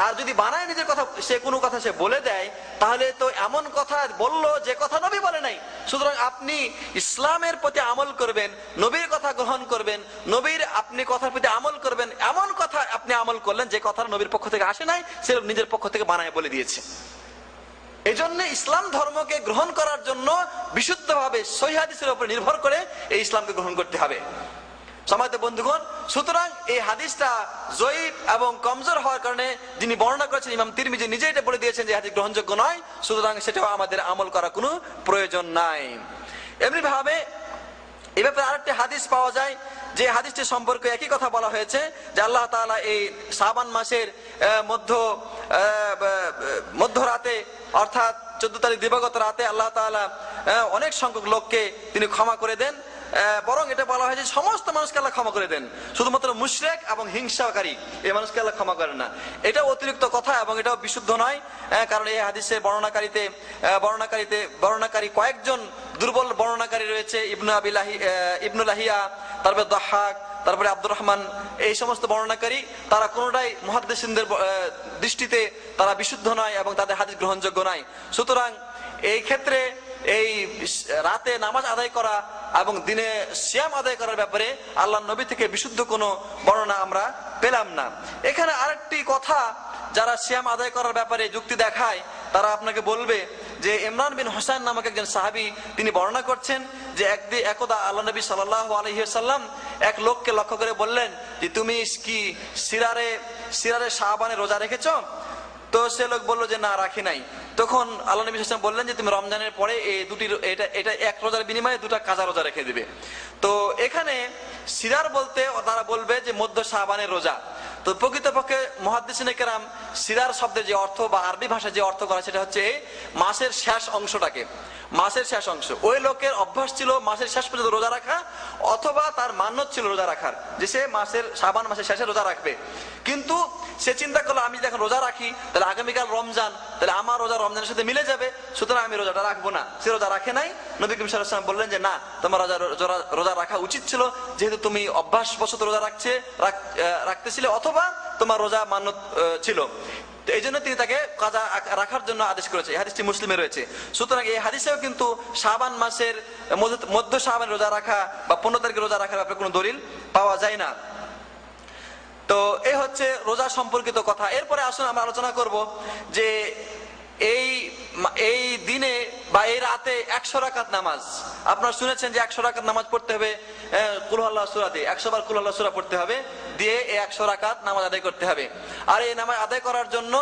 আর যদি বানায় নিজের কথা, সে কোনো কথা সে বলে দেয়, তাহলে তো এমন কথা বললো যে কথা নবী বলে নাই। সুতরাং আপনি ইসলামের প্রতি আমল করবেন, নবীর কথা গ্রহণ করবেন, নবীর আপনি কথার প্রতি আমল করবেন, এমন কথা আপনি আমল করলেন যে কথা নবীর পক্ষ থেকে আসে নাই, সে নিজের পক্ষ থেকে বানায় বলে দিয়েছে। এই জন্য ইসলাম ধর্মকে গ্রহণ করার জন্য বিশুদ্ধভাবে সহিহ হাদিসের উপর নির্ভর করে এই ইসলামকে গ্রহণ করতে হবে। সম্মানিত বন্ধুগণ, সুতরাং এই হাদিসটা জয়ীফ এবং কমজোর হওয়ার কারণে যিনি বর্ণনা করেছেন ইমাম তিরমিজি নিজে এটা বলে দিয়েছেন যে হাদিস গ্রহণযোগ্য নয়, সুতরাং সেটাও আমাদের আমল করা কোনো প্রয়োজন নাই। এমনি ভাবে এই ব্যাপারে আরেকটি হাদিস পাওয়া যায়, যে হাদিসটি সম্পর্কে একই কথা বলা হয়েছে, যে আল্লাহ তাআলা এই শাবান মাসের মধ্যরাতে, অর্থাৎ 14 তারিখ দিবাগত রাতে আল্লাহ তাআলা অনেক সংখ্যক লোককে তিনি ক্ষমা করে দেন। বরং এটা বলা হয় যে সমস্ত মানুষকে আল্লাহ ক্ষমা করে দেন, শুধুমাত্র মুশরিক এবং হিংসাকারী এই মানুষকে আল্লাহ ক্ষমা করেন না। এটা অতিরিক্ত কথা এবং এটাও বিশুদ্ধ নয়, কারণ এই হাদিসের বর্ণনাকারী কয়েকজন দুর্বল বর্ণনাকারী রয়েছে, ইবনু লাহিয়া, তারপরে দাহ্হাক, তারপরে আব্দুর রহমান, এই সমস্ত বর্ণনাকারী তারা কোনোটাই মুহাদ্দিসিনদের দৃষ্টিতে তারা বিশুদ্ধ নয় এবং তাদের হাদিস গ্রহণযোগ্য নয়। সুতরাং এই ক্ষেত্রে এই রাতে নামাজ আদায় করা এবং দিনে সিয়াম আদায় করার ব্যাপারে আল্লাহ নবী থেকে বিশুদ্ধ কোনো বর্ণনা আমরা পেলাম না। এখানে আরেকটি কথা, যারা সিয়াম আদায় করার ব্যাপারে যুক্তি দেখায়, তারা আপনাকে বলবে যে ইমরান বিন হুসাইন নামক একজন সাহাবী তিনি বর্ণনা করছেন যে একদা আল্লাহ নবী সাল্লাল্লাহু আলাইহি ওয়াসাল্লাম এক লোককে লক্ষ্য করে বললেন যে তুমি কি সিরারে শাবানে রোজা রেখেছো? তো সে লোক বললো যে না, রাখি নাই। তখন আল্লাহ নবী সাল্লাল্লাহু আলাইহি ওয়াসাল্লাম বললেন যে তুমি রমজানের পরে এই এটা এক রোজার বিনিময়ে 2টা কাজা রোজা রেখে দিবে। তো এখানে সিরার বলতে তারা বলবে যে মধ্য শাবানের রোজা। তো প্রকৃতপক্ষে মুহাদ্দিসিনে কেরাম সিরার শব্দের যে অর্থ বা আরবি ভাষায় যে অর্থ করা, সেটা হচ্ছে মাসের শেষ অংশটাকে, মাসের শেষ অংশ। ওই লোকের অভ্যাস ছিল মাসের শেষ পর্যন্ত রোজা রাখা, অথবা তার মান্যত ছিল রোজা রাখার, যে সে শাবান মাসের শেষে রোজা রাখবে। কিন্তু সে চিন্তা করলো আমি যদি এখন রোজা রাখি তাহলে আগামীকাল রমজান, তাহলে আমার রোজা রমজানের সাথে মিলে যাবে, সুতরাং আমি রোজাটা রাখবো না। সে রোজা রাখে নাই। নবী করিম সাল্লাল্লাহু আলাইহি ওয়াসাল্লাম বললেন যে না, তোমার রোজা রাখা উচিত ছিল, যেহেতু তুমি অভ্যাসবশত রোজা রাখতেছিলে, অথবা তোমার রোজা মান্যত ছিল। এই জন্য তিনি তাকে কাজা রাখার জন্য আদেশ করেছে। এই হাদিসটি মুসলিমে রয়েছে। সুতরাং এই হাদিসেও কিন্তু শাবান মাসের মধ্য শাবানে রোজা রাখা বা 15 তারিখে রোজা রাখার ব্যাপারে কোনো দলিল পাওয়া যায় না। তো এই হচ্ছে রোজা সম্পর্কিত কথা। এরপরে আসুন আমরা আলোচনা করব যে এই দিনে বা এই রাতে 100 রাকাত নামাজ আপনারা শুনেছেন যে 100 রাকাত নামাজ পড়তে হবে কুল আল্লাহ সূরা দিয়ে, 100 বার কুল আল্লাহ সূরা পড়তে হবে, দিয়ে এই 100 রাকাত নামাজ আদায় করতে হবে। আর এই নামাজ আদায় করার জন্য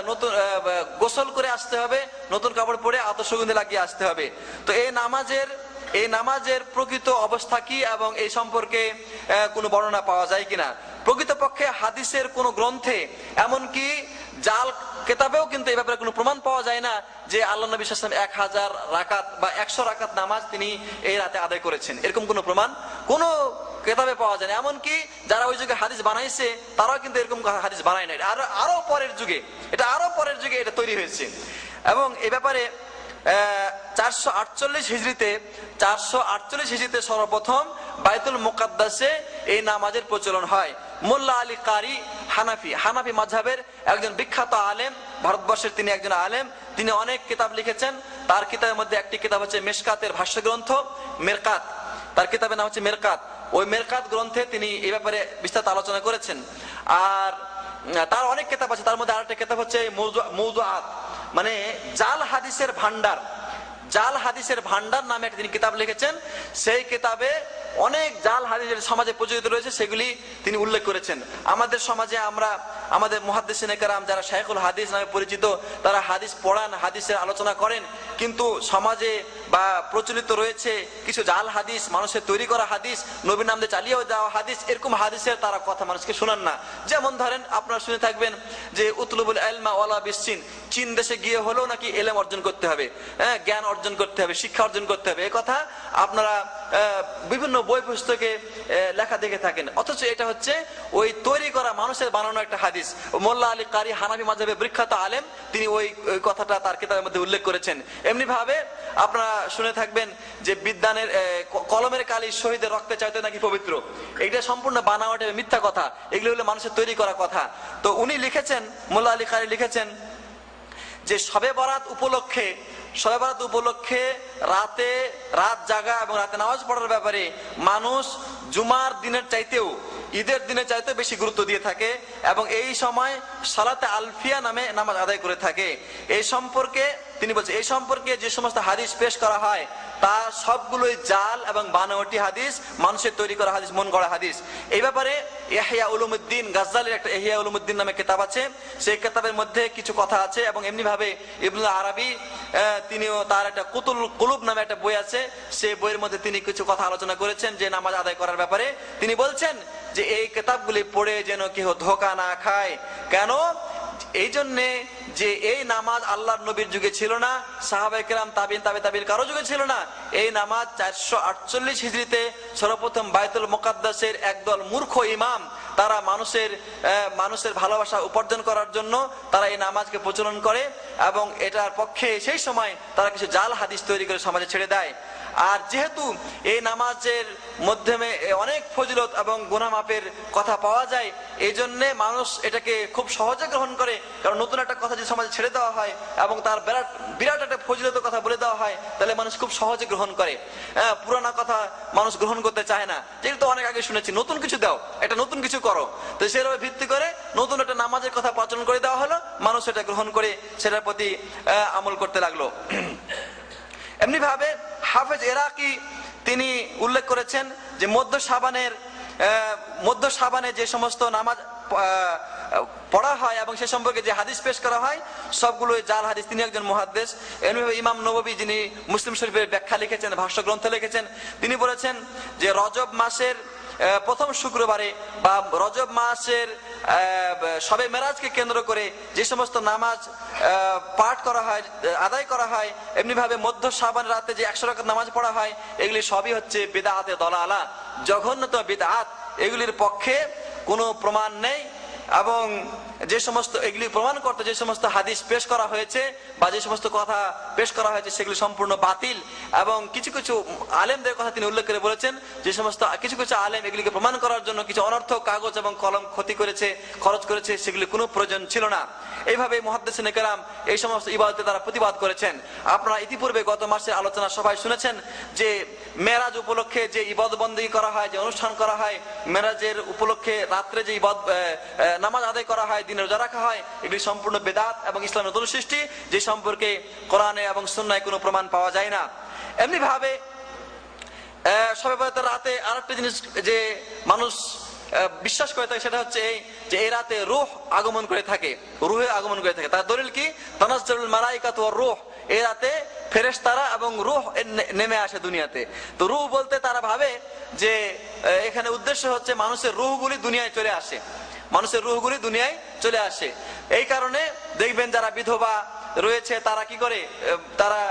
নতুন গোসল করে আসতে হবে, নতুন কাপড় পরে আতশগন্ধি লাগিয়ে আসতে হবে। তো এই নামাজের প্রকৃত অবস্থা কি এবং এই সম্পর্কে কোনো বর্ণনা পাওয়া যায় কিনা? প্রকৃতপক্ষে হাদিসের কোন গ্রন্থে, এমনকি জাল কেতাবেও কিন্তু এই ব্যাপারে কোনো প্রমাণ পাওয়া যায় না যে আল্লাহ নবী সাল্লাল্লাহু আলাইহি ওয়াসাল্লাম 1000 রাকাত বা 100 রাকাত নামাজ তিনি এই রাতে আদায় করেছেন, এরকম কোনো প্রমাণ কোনো কেতাবে পাওয়া যায় না। এমনকি যারা ওই যুগে হাদিস বানাইছে তারাও কিন্তু এরকম হাদিস বানায় নাই। আরো পরের যুগে এটা তৈরি হয়েছে। এবং এই ব্যাপারে 448 হিজরিতে সর্বপ্রথম বাইতুল মুকাদ্দাসে এই নামাজের প্রচলন হয়। মোল্লা আলী কারি হানাফি মাযহাবের একজন বিখ্যাত আলেম, ভারতবর্ষের তিনি একজন আলেম, তিনি অনেক কিতাব লিখেছেন। তার কিতাবের মধ্যে একটি কিতাব হচ্ছে মেশকাতের ভাষ্য গ্রন্থ মেরকাত, তার কিতাবের নাম হচ্ছে মেরকাত। ওই মেরকাত গ্রন্থে তিনি এই ব্যাপারে বিস্তারিত আলোচনা করেছেন। আর তার অনেক কিতাব আছে, তার মধ্যে আরেকটা কিতাব হচ্ছে মওদুআত, মানে জাল হাদিসের ভান্ডার নামে একটা তিনি কিতাব লিখেছেন। সেই কিতাবে অনেক জাল হাদিস সমাজে প্রচলিত রয়েছে, সেগুলি তিনি উল্লেখ করেছেন। আমাদের সমাজে আমাদের মুহাদ্দিসিনে কেরাম যারা শাইখুল হাদিস নামে পরিচিত, তারা হাদিস পড়ান, হাদিসের আলোচনা করেন, কিন্তু সমাজে বা প্রচলিত রয়েছে কিছু জাল হাদিস, মানুষের তৈরি করা হাদিস, নবীর নাম দিয়ে চালিয়েও দেওয়া হাদিস, এরকম হাদিসের তারা কথা মানুষকে শোনান না। যেমন ধরেন, আপনারা শুনে থাকবেন যে উতলুবুল ইলমা ওয়ালা বিসসিন, চীন দেশে গিয়ে হলেও নাকি ইলম অর্জন করতে হবে, জ্ঞান অর্জন করতে হবে, শিক্ষা অর্জন করতে হবে, এই কথা আপনারা বিভিন্ন বই পুস্তকে লেখা দেখে থাকেন। অথচ এটা হচ্ছে ওই তৈরি করা মানুষের বানানো একটা হাদিস। মোল্লা আলী কারি হানাফি মাযহাবের বিখ্যাত আলেম, তিনি ওই কথাটা তার কিতাবের মধ্যে উল্লেখ করেছেন। এমনি ভাবে আপনারা শুনে থাকবেন যে বিদ্যানের কলমের কালি শহীদের রক্তে চাইতে নাকি পবিত্র, এটা সম্পূর্ণ বানাওয়াট মিথ্যা কথা, এগুলো হলো মানুষের তৈরি করা কথা। তো উনি লিখেছেন, মোল্লা আলী কারি লিখেছেন যে শবে বরাত উপলক্ষে রাত জাগা এবং রাতে নামাজ পড়ার ব্যাপারে মানুষ জুমার দিনের চাইতেও, ঈদের দিনের চাইতেও বেশি গুরুত্ব দিয়ে থাকে এবং এই সময় সালাতে আলফিয়া নামে নামাজ আদায় করে থাকে। এই সম্পর্কে তিনি বলছেন, এই সম্পর্কে যে সমস্ত হাদিস পেশ করা হয় তা সবগুলোই জাল এবং বানোয়াটি হাদিস, মানুষের তৈরি করা হাদিস, মন গড়া হাদিস। এই ব্যাপারে ইহয়া উলুমুদ্দিন গাজ্জালির একটা ইহয়া উলুমুদ্দিন নামে কিতাব আছে, সেই কিতাবের মধ্যে কিছু কথা আছে। এবং এমনি ভাবে ইবনুল আরাবি তিনিও তার একটা কুতুল কুলুব নামে একটা বই আছে, সেই বইয়ের মধ্যে তিনি কিছু কথা আলোচনা করেছেন যে নামাজ আদায় করার ব্যাপারে। তিনি বলছেন যে এই কিতাবগুলি পড়ে যেন কেউ ধোঁকা না খায়। কেন? এই জন্যে যে এই নামাজ আল্লাহর নবীর যুগে ছিল না, সাহাবায়ে কেরাম তাবিন কারো যুগে ছিল না। এই নামাজ 448 হিজরিতে সর্বপ্রথম বাইতুল মুকাদ্দাসের একদল মূর্খ ইমাম, তারা মানুষের ভালোবাসা উপার্জন করার জন্য তারা এই নামাজকে প্রচলন করে এবং এটার পক্ষে সেই সময় তারা কিছু জাল হাদিস তৈরি করে সমাজে ছেড়ে দেয়। আর যেহেতু এই নামাজের মাধ্যমে অনেক ফজিলত এবং গুনাহ মাফের কথা পাওয়া যায়, এই জন্য মানুষ এটাকে খুব সহজে গ্রহণ করে। কারণ নতুন একটা কথা যদি সমাজে ছেড়ে দেওয়া হয় এবং তার বিরাট একটা ফজিলতের কথা বলে দেওয়া হয়, তাহলে মানুষ খুব সহজে গ্রহণ করে। পুরানা কথা মানুষ গ্রহণ করতে চায় না, যেহেতু অনেক আগে শুনেছি, নতুন কিছু দাও, একটা নতুন কিছু করো। তো সেভাবে ভিত্তি করে নতুন একটা নামাজের কথা প্রচলন করে দেওয়া হলো, মানুষ এটা গ্রহণ করে সেটার প্রতি আমল করতে লাগলো। এমনি ভাবে হাফেজ ইরাকি তিনি উল্লেখ করেছেন যে মধ্য সাবানে যে সমস্ত নামাজ পড়া হয় এবং সে সম্পর্কে যে হাদিস পেশ করা হয় সবগুলো জাল হাদিস। তিনি একজন মুহাদ্দিস। এমনিভাবে ইমাম নববী, যিনি মুসলিম শরীফের ব্যাখ্যা লিখেছেন, ভাষ্য গ্রন্থ লিখেছেন, তিনি বলেছেন যে রজব মাসের প্রথম শুক্রবারে বা রজব মাসের শবে মেরাজকে কেন্দ্র করে যে সমস্ত নামাজ পাঠ করা হয়, আদায় করা হয়, এমনি ভাবে মধ্য শাবান রাতে যে 100 রাকাত নামাজ পড়া হয়, এগুলি সবই হচ্ছে বিদআতে দলালা, জঘন্যতম বিদআত। এগুলির পক্ষে কোনো প্রমাণ নেই এবং যে সমস্ত এগুলি প্রমাণ করতে যে সমস্ত হাদিস পেশ করা হয়েছে বা যে সমস্ত কথা পেশ করা হয়েছে সেগুলি সম্পূর্ণ বাতিল। এবং কিছু কিছু আলেমদের কথা তিনি উল্লেখ করে বলেছেন যে সমস্ত কিছু আলেম এগুলিকে প্রমাণ করার জন্য কিছু অনর্থক কাগজ এবং কলম খরচ করেছে, সেগুলি কোনো প্রয়োজন ছিল না। এইভাবে মুহাদ্দিসিনে কেরাম এই সমস্ত ইবাদতে তারা প্রতিবাদ করেছেন। আপনারা ইতিপূর্বে গত মাসের আলোচনা সবাই শুনেছেন যে মেরাজ উপলক্ষে যে ইবাদত বন্দেগী করা হয়, যে অনুষ্ঠান করা হয়, মেরাজের উপলক্ষে রাত্রে যে নামাজ আদায় করা হয়, দিনে রোজা রাখা হয়, এগুলি সম্পূর্ণ বেদাত এবং ইসলামের নতুন সৃষ্টি, যে সম্পর্কে কোরআনে এবং সুন্নায় কোনো প্রমাণ পাওয়া যায় না। এমনি ভাবে শবে বরাতের রাতে আরেকটা জিনিস যে মানুষ বিশ্বাস করে থাকে, সেটা হচ্ছে এই যে এই রাতে রূহ আগমন করে থাকে, রূহে আগমন করে থাকে। তার দলিল কি? তানাজ্জালুল মালাইকাতু ওয়ার রূহ, এই রাতে ফেরেশতারা এবং রূহ নেমে আসে দুনিয়াতে। তো রূহ বলতে তারা ভাবে যে এখানে উদ্দেশ্য হচ্ছে মানুষের রূহগুলি দুনিয়ায় চলে আসে, মানুষের রূহগুলি দুনিয়ায় চলে আসে। এই কারণে দেখবেন যারা বিধবা রয়েছে তারা কি করে, তারা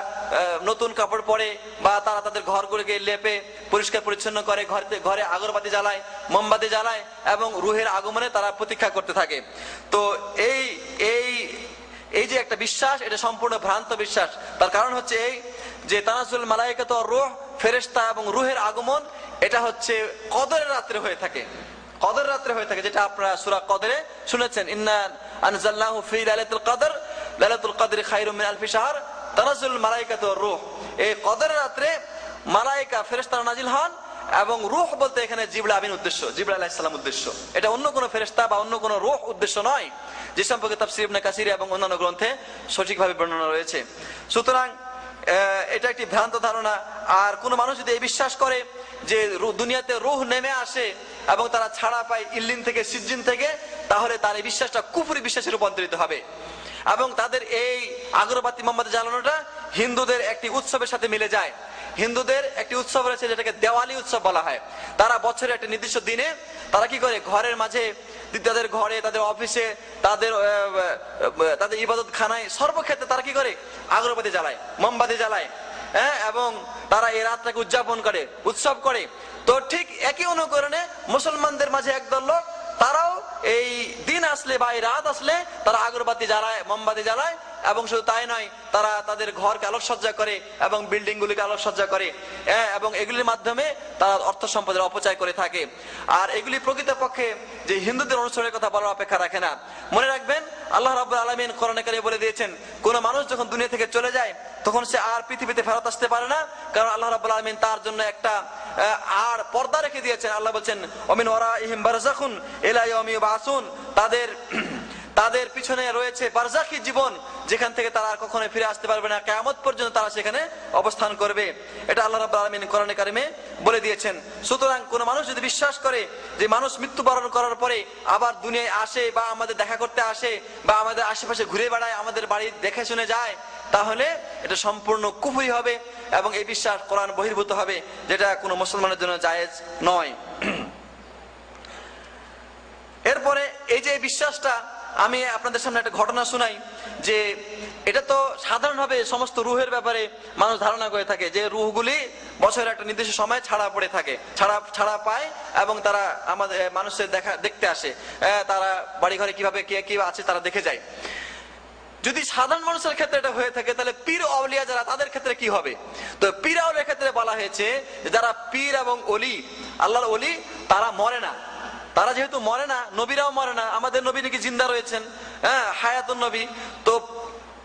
নতুন কাপড় পরে বা তারা তাদের ঘরগুলিকে লেপে পরিষ্কার পরিচ্ছন্ন করে, ঘরে আগরবাতি জ্বালায়, মোমবাতি জ্বালায় এবং রুহের আগমনে তারা প্রতীক্ষা করতে থাকে। তো এই এই এই যে একটা বিশ্বাস, এটা সম্পূর্ণ ভ্রান্ত বিশ্বাস। তার কারণ হচ্ছে এই যে তানাজ্জুল মালাইকাতু ওয়ার রূহ, ফেরেশতা এবং রুহের আগমন, এটা হচ্ছে কদরের রাত্রে হয়ে থাকে, কদরের রাত্রে হয়ে থাকে, যেটা আপনারা সূরা কদরে শুনেছেন, ইন্না আনজালনাহু ফি লাইলাতুল কদর, লাইলাতুল কদরি খায়রুম মিন আলফি শাহর, তানাজ্জুলুল মালাইকাতু ওয়ার রূহ। এই কদরের রাত্রে মালায়েকা ফেরেশতারা নাজিল হন এবং রূহ বলতে এখানে জিবরিল আমিন উদ্দেশ্য, জিবরিল আলাইহিস সালাম উদ্দেশ্য, এটা অন্য কোনো ফেরেশতা বা অন্য কোনো রূহ উদ্দেশ্য নয়, যে সম্পর্কে তাফসীর ইবনে কাসির এবং অন্যান্য গ্রন্থে সঠিকভাবে বর্ণনা রয়েছে। সুতরাং এটা একটি ভ্রান্ত ধারণা। আর কোন মানুষ যদি এই বিশ্বাস করে যে দুনিয়াতে রূহ নেমে আসে এবং তারা ছাড়া পায় ইল্লিন থেকে, সিজ্জিন থেকে, তাহলে তার এই বিশ্বাসটা কুফরি বিশ্বাসে রূপান্তরিত হবে। এবং তাদের এই আগরবাতি মোমবাতি জ্বালানোটা হিন্দুদের একটি উৎসবের সাথে মিলে যায়। হিন্দুদের একটি উৎসব রয়েছে যেটাকে দেওয়ালি উৎসব বলা হয়। তারা বছরের একটা নির্দিষ্ট দিনে তারা কি করে, ঘরের মাঝে, তাদের ঘরে, তাদের অফিসে, তাদের ইবাদত খানায়, সর্বক্ষেত্রে তারা কি করে, আগরবাতি জ্বালায়, মোমবাতি জ্বালায়, এবং তারা এই রাতটাকে উদযাপন করে, উৎসব করে। তো ঠিক একই অনুকরণে মুসলমানদের মাঝে একদল লোক, তারাও এই দিন আসলে বা এই রাত আসলে তারা আগরবাতি জ্বালায়, মোমবাতি জ্বালায়, এবং শুধু তাই নয়, তারা তাদের ঘরকে আলোকসজ্জা করে এবং বিল্ডিং গুলিকে আলোকসজ্জা করে, এবং এগুলির মাধ্যমে তারা অর্থ সম্পদের অপচয় করে থাকে। আর এগুলি প্রকৃতপক্ষে যে হিন্দুদের অনুসরণের কথা বলার অপেক্ষা রাখে না। মনে রাখবেন, আল্লাহ রাব্বুল আলামিন কোরআনে কারিমে বলে দিয়েছেন, কোন মানুষ যখন দুনিয়া থেকে চলে যায় তখন সে আর পৃথিবীতে ফেরত আসতে পারে না, কারণ আল্লাহ রাব্বুল আলামিন তার জন্য একটা আর পর্দা রেখে দিয়েছেন। আল্লাহ বলছেন, ওমিন ওয়ারাইহিম বারযাখুন ইলা ইয়াউমি ইউবআসুন, তাদের পিছনে রয়েছে বারজাখী জীবন, যেখান থেকে তারা আর কখনো ফিরে আসতে পারবে না, কিয়ামত পর্যন্ত তারা সেখানে অবস্থান করবে। এটা আল্লাহ রাব্বুল আলামিন কোরআনে কারিমে বলে দিয়েছেন। সুতরাং কোন মানুষ যদি বিশ্বাস করে যে মানুষ মৃত্যুবরণ করার পরে আবার দুনিয়ায় আসে বা আমাদের দেখা করতে আসে বা আমাদের আশেপাশে ঘুরে বেড়ায়, আমাদের বাড়ি দেখে শুনে যায়, তাহলে এটা সম্পূর্ণ কুফরি হবে এবং এই বিশ্বাস কোরআন বহির্ভূত হবে, যেটা কোনো মুসলমানের জন্য জায়েজ নয়। এরপরে এই যে বিশ্বাসটা, আমি আপনাদের সামনে একটা ঘটনা শোনাই, যে এটা তো সাধারণভাবে সমস্ত রুহের ব্যাপারে মানুষ ধারণা করে থাকে যে রুহগুলি বছরের একটা নির্দিষ্ট সময় ছাড়া পড়ে থাকে, ছাড়া পায় এবং তারা আমাদের মানুষের দেখতে আসে, তারা বাড়ি ঘরে কিভাবে কে কি আছে তারা দেখে যায়। যদি সাধারণ মানুষের ক্ষেত্রে এটা হয়ে থাকে, তাহলে পীর আউলিয়া যারা, তাদের ক্ষেত্রে কি হবে? তো পীর আউলিয়ার ক্ষেত্রে বলা হয়েছে যারা পীর এবং অলি, আল্লাহর অলি, তারা মরে না। তারা যেহেতু মরে না, নবীরাও মরে না, আমাদের নবী নাকি জিন্দা রয়েছেন, হায়াতুন নবী, তো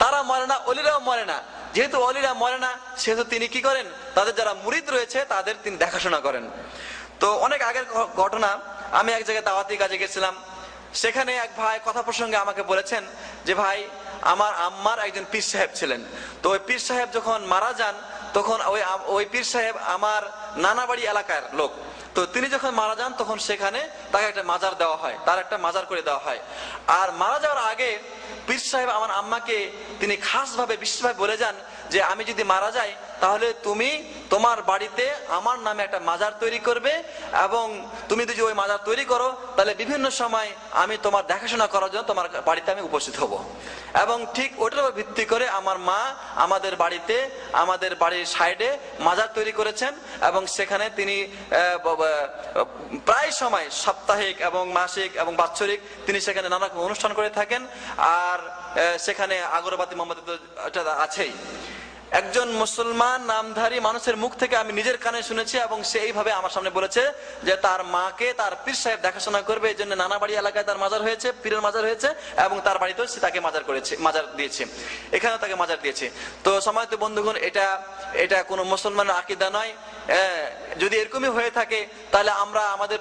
তারা মরে না, অলিরাও মরে না। যেহেতু অলিরা মরে না, সেহেতু তিনি কি করেন, তাদের যারা মুরিদ রয়েছে তাদের তিনি দেখাশোনা করেন। তো অনেক আগের ঘটনা, আমি এক জায়গায় দাওয়াতি কাজে গেছিলাম, সেখানে এক ভাই কথা প্রসঙ্গে আমাকে বলেছেন যে ভাই, আমার আম্মার একজন পীর সাহেব ছিলেন, তো ওই পীর সাহেব যখন মারা যান তখন ওই পীর সাহেব আমার নানা বাড়ি এলাকার লোক, তো তিনি যখন মারা যান তখন সেখানে তাকে একটা মাজার দেওয়া হয়, তার একটা মাজার করে দেওয়া হয়। আর মারা যাওয়ার আগে পীর সাহেব আমার আম্মাকে তিনি খাসভাবে বিশেষভাবে বলে যান যে আমি যদি মারা যাই তাহলে তুমি তোমার বাড়িতে আমার নামে একটা মাজার তৈরি করবে, এবং তুমি যদি ওই মাজার তৈরি করো তাহলে বিভিন্ন সময় আমি তোমার দেখাশোনা করার জন্য তোমার বাড়িতে আমি উপস্থিত হব। এবং ঠিক ওটার উপর ভিত্তি করে আমার মা আমাদের বাড়িতে, আমাদের বাড়ির সাইডে মাজার তৈরি করেছেন, এবং সেখানে তিনি প্রায় সময় সাপ্তাহিক এবং মাসিক এবং বাৎসরিক তিনি সেখানে নানা রকম অনুষ্ঠান করে থাকেন। আর সেখানে আগরবাতি মোমবাতি তো এটা আছেই। একজন মুসলমান নামধারী মানুষের মুখ থেকে আমি নিজের কানে শুনেছি, এবং সে এইভাবে আমার সামনে বলেছে যে তার মাকে তার পীর সাহেব দেখাশোনা করবে, এই জন্য নানা বাড়ি এলাকায় তার মাজার হয়েছে, পীরের মাজার হয়েছে, এবং তার বাড়িতেও সে তাকে মাজার দিয়েছে, এখানেও তাকে মাজার দিয়েছে। তো সম্মানিত বন্ধুগণ, এটা কোনো মুসলমানের আকীদা নয়, যদি এরকমই হয়ে থাকে তাহলে আমরা আমাদের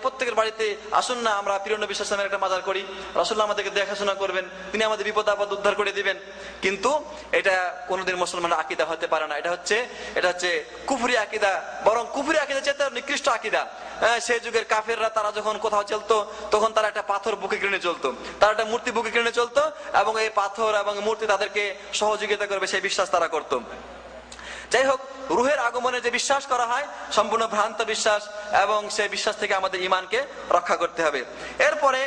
প্রত্যেকের বাড়িতে আসুন না আমরা প্রিয় নবী সাল্লাল্লাহু আলাইহি ওয়াসাল্লামের একটা মাজার করি, রাসূলুল্লাহ আমাদেরকে দেখাশোনা করবেন, তিনি আমাদের বিপদ আপদ উদ্ধার করে দিবেন। কিন্তু এটা কোনোদিন মুসলমানের আকীদা হতে পারে না। এটা হচ্ছে কুফরি আকীদা, বরং কুফরি আকীদা চেয়ে নিকৃষ্ট আকীদা। সেই যুগের কাফেররা তারা যখন কোথাও চলতো তখন তারা একটা পাথর বুকে কিনে চলতো, তারা একটা মূর্তি বুকে কিনে চলতো এবং এই পাথর এবং মূর্তি তাদেরকে সহযোগিতা করবে সেই বিশ্বাস তারা করতো। যাই হোক, রুহের আগমনে যে বিশ্বাস করা হয় সম্পূর্ণ ভ্রান্ত বিশ্বাস, এবং সেই বিশ্বাস থেকে আমাদের ঈমানকে রক্ষা করতে হবে। এরপরে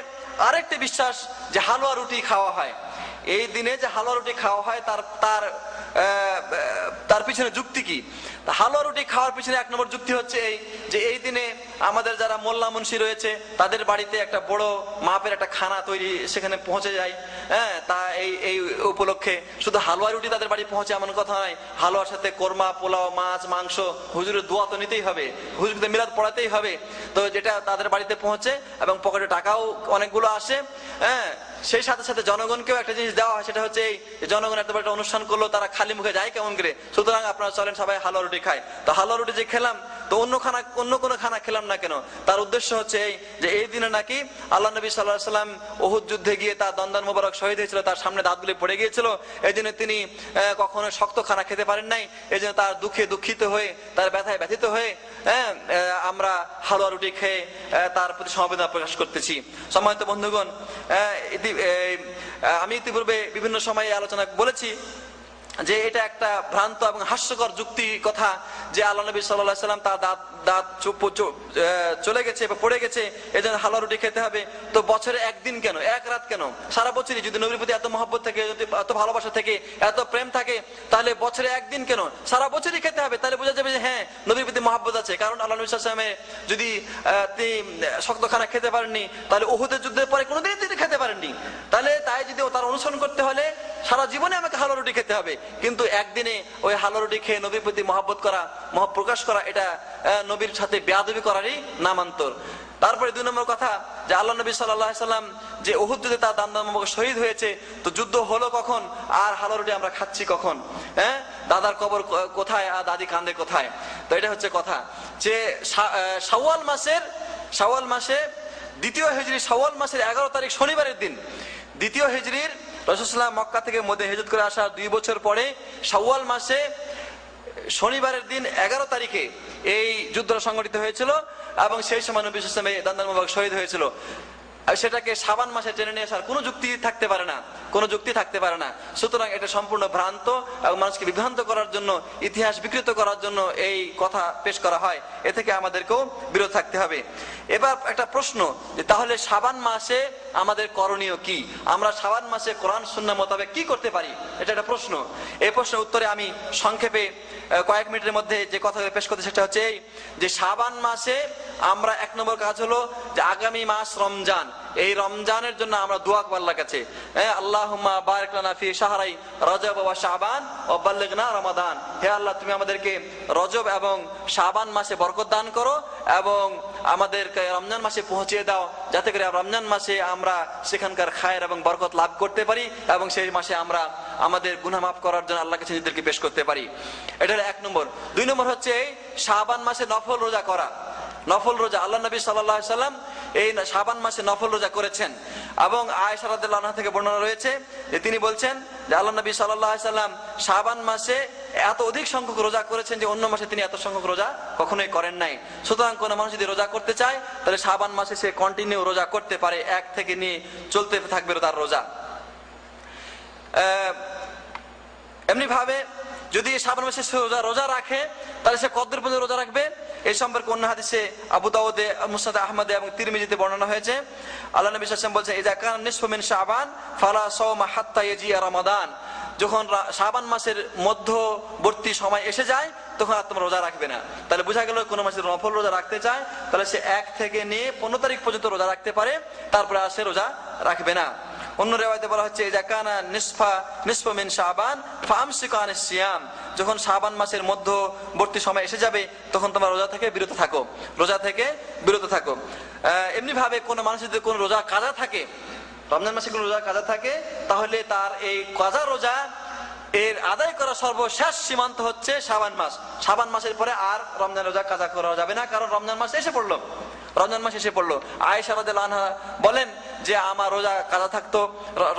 আরেকটি বিশ্বাস যে হালুয়া রুটি খাওয়া হয়, এই দিনে যে হালুয়া রুটি খাওয়া হয় তার পিছনে যুক্তি কি? হালুয়া রুটি খাওয়ার পিছনে এক নম্বর যুক্তি হচ্ছে এই যে এই দিনে আমাদের যারা মোল্লা মুন্সি রয়েছে তাদের বাড়িতে একটা বড় মাপের একটা খানা তৈরি সেখানে পৌঁছে যায়। তা এই উপলক্ষে শুধু হালুয়া রুটি তাদের বাড়ি পৌঁছে এমন কথা নয়, হালুয়ার সাথে কোরমা, পোলাও, মাছ, মাংস, হুজুরের দোয়া তো নিতেই হবে, হুজুরকে মিলাদ পড়াতেই হবে। তো যেটা তাদের বাড়িতে পৌঁছে এবং পকেটে টাকাও অনেকগুলো আসে। সেই সাথে সাথে জনগণকেও একটা জিনিস দেওয়া হয়, সেটা হচ্ছে এই জনগণ এত বড় একটা অনুষ্ঠান করলো, তারা খালি মুখে যায় কেমন করে, সুতরাং আপনারা চলেন সবাই হালুয়া রুটি খায়। তো হালুয়া রুটি যে খেলাম, তো অন্য কোনো খানা খেলাম না কেন? তার উদ্দেশ্য হচ্ছে এই যে এই দিনে নাকি আল্লাহ নবী সাল্লাল্লাহু আলাইহি ওয়াসাল্লাম উহুদ যুদ্ধে গিয়ে তার দন্দান মোবারক শহীদ হয়েছিল, তার সামনে দাঁতগুলি পড়ে গিয়েছিল, এই জন্য তিনি কখনো শক্ত খানা খেতে পারেন নাই। এই জন্য তার দুঃখে দুঃখিত হয়ে, তার ব্যথায় ব্যথিত হয়ে আমরা হালুয়া রুটি খেয়ে তার প্রতি সমবেদনা প্রকাশ করতেছি। সম্মানিত বন্ধুগণ, আমি ইতিপূর্বে বিভিন্ন সময়ে আলোচনা বলেছি যে এটা একটা ভ্রান্ত এবং হাস্যকর যুক্তি কথা যে আল্লাহ নবী সাল্লাল্লাহু আলাইহি ওয়াসাল্লাম তার দাঁত চলে গেছে বা পড়ে গেছে, এজন্য হালুয়া রুটি খেতে হবে। তো বছরে একদিন কেন, এক রাত কেন? সারা বছরই যদি নবীর প্রতি এত মহব্বত থাকে, যদি এত ভালোবাসা থাকে, এত প্রেম থাকে, তাহলে বছরে একদিন কেন, সারা বছরই খেতে হবে। তাহলে বোঝা যাবে যে হ্যাঁ, নবীর প্রতি মহব্বত আছে। কারণ আল্লাহ নবী সাল্লাল্লাহু আলাইহি ওয়াসাল্লাম যদি তিনি শক্ত খানা খেতে পারেননি, তাহলে উহুদের যুদ্ধের পরে কোনোদিন তিনি খেতে পারেননি। তাহলে তাই যদি তার অনুসরণ করতে হলে সারা জীবনে আমাকে হালুয়া রুটি খেতে হবে। কিন্তু একদিনে ওই হালুয়া রুটি খেয়ে নবীর প্রতি মহব্বত করা, প্রকাশ করা, এটা নবীর সাথে বেয়াদবি করারই নামান্তর। তারপরে 2 নম্বর কথা যে আল্লাহ নবী সাল্লাল্লাহু আলাইহি ওয়াসাল্লাম যে উহুদ যুদ্ধে তার দান্দান মোবারক শহীদ হয়েছে, তো যুদ্ধ হলো কখন আর হালুয়া রুটি আমরা খাচ্ছি কখন? দাদার কবর কোথায় আর দাদি কান্দে কোথায়? তো এটা হচ্ছে কথা যে শাওয়াল মাসে দ্বিতীয় হিজরি শাওয়াল মাসের 11 তারিখ শনিবারের দিন, দ্বিতীয় হিজরির রাসূলুল্লাহ সাল্লাল্লাহু আলাইহি ওয়াসাল্লাম মক্কা থেকে মদিনায় হিজরত করে আসার 2 বছর পরে শাওয়াল মাসে শনিবারের দিন 11 তারিখে এই যুদ্ধ সংগঠিত হয়েছিল, এবং সেই সময় নবী সাল্লাল্লাহু আলাইহি ওয়াসাল্লাম দান্দান মোবারক শহীদ হয়েছিল। আর সেটাকে শাবান মাসে টেনে নিয়ে আসার কোনো যুক্তি থাকতে পারে না, সুতরাং এটা সম্পূর্ণ ভ্রান্ত এবং মানুষকে বিভ্রান্ত করার জন্য, ইতিহাস বিকৃত করার জন্য এই কথা পেশ করা হয়। এ থেকে আমাদেরকেও বিরত থাকতে হবে। এবার একটা প্রশ্ন যে তাহলে শাবান মাসে আমাদের করণীয় কি? আমরা শাবান মাসে কোরআন সুন্নাহ মোতাবেক কি করতে পারি? এটা একটা প্রশ্ন। এই প্রশ্নের উত্তরে আমি সংক্ষেপে কয়েক মিনিটের মধ্যে যে কথা পেশ করতে, সেটা হচ্ছে এই যে শাবান মাসে আমরা 1 নম্বর কাজ হলো যে আগামী মাস রমজান, এই রমজানের জন্য আমরা দোয়া করব আল্লাহর কাছে, আল্লাহুম্মা বারিক লানা ফি শাহরাই রজব ওয়া শাবান ওয়া বাল্লিগনা রমাদান। হে আল্লাহ, তুমি আমাদেরকে রজব এবং শাবান মাসে বরকত দান করো এবং আমাদেরকে রমজান মাসে পৌঁছিয়ে দাও, যাতে করে রমজান মাসে আমরা সেখানকার খায়ের এবং বরকত লাভ করতে পারি এবং সেই মাসে আমরা আমাদের গুনাহ মাফ করার জন্য আল্লাহর কাছে নিজেদেরকে পেশ করতে পারি। এটা হলো 1 নম্বর। 2 নম্বর হচ্ছে শাবান মাসে নফল রোজা করা। নফল রোজা আল্লাহ নবী সাল্লাল্লাহু আলাইহি ওয়াসাল্লাম এই শাবান মাসে নফল রোজা করেছেন, এবং আয়েশা রাদিয়াল্লাহু আনহা থেকে বর্ণনা রয়েছে যে তিনি বলছেন যে আল্লাহ নবী সাল্লাল্লাহু আলাইহি ওয়াসাল্লাম শাবান মাসে এত অধিক সংখ্যক রোজা করেছেন যে অন্য মাসে তিনি এত সংখ্যক রোজা কখনোই করেন নাই। সুতরাং কোনো মানুষ যদি রোজা করতে চায় তাহলে শাবান মাসে সে কন্টিনিউ রোজা করতে পারে, 1 থেকে নিয়ে চলতে থাকবে তার রোজা। এমনি ভাবে যদি শাবান মাসে রোজা রাখে তাহলে সে কতদিন পর্যন্ত রোজা রাখবে? এই সম্পর্কে অন্য হাদিসে আবু দাউদে, মুসনাদ আহমদে এবং তিরমিজিতে বর্ণনা হয়েছে। আল্লাহ নবী সাল্লাল্লাহু আলাইহি ওয়াসাল্লাম বলেছেন, ইযা কানা নিসফু মিন শাবান ফালা সাওমা হাত্তা ইয়াজিয়া রমাদান। যখন শাবান মাসের মধ্যবর্তী সময় এসে যায় তখন আর তোমরা রোজা রাখবে না। তাহলে বোঝা গেল কোন মাসে নফল রোজা রাখতে চায় তাহলে সে 1 থেকে নিয়ে 15 তারিখ পর্যন্ত রোজা রাখতে পারে, তারপরে আর সে রোজা রাখবে না। অন্য রিওয়ায়াতে বলা হচ্ছে ইযা কানা নিসফু মিন শাবান ফামসিকু আনিস সিয়াম। যখন শাবান মাসের মধ্যবর্তী সময় এসে যাবে তখন তোমরা রোজা থেকে বিরত থাকো। এমনি ভাবে কোন মানুষের যদি কোন রোজা কাজা থাকে, রমজান মাসে কোন রোজা কাজা থাকে, তাহলে তার এই কাজা রোজা এর আদায় করা সর্বশেষ সীমান্ত হচ্ছে শাবান মাস। শাবান মাসের পরে আর রমজান রোজা কাজা করা যাবে না, কারণ রমজান মাস এসে পড়লো। রমজান মাস এসে পড়লো। আয়েশা রাদিয়াল্লাহু আনহা বলেন যে আমার রোজা কাজা থাকতো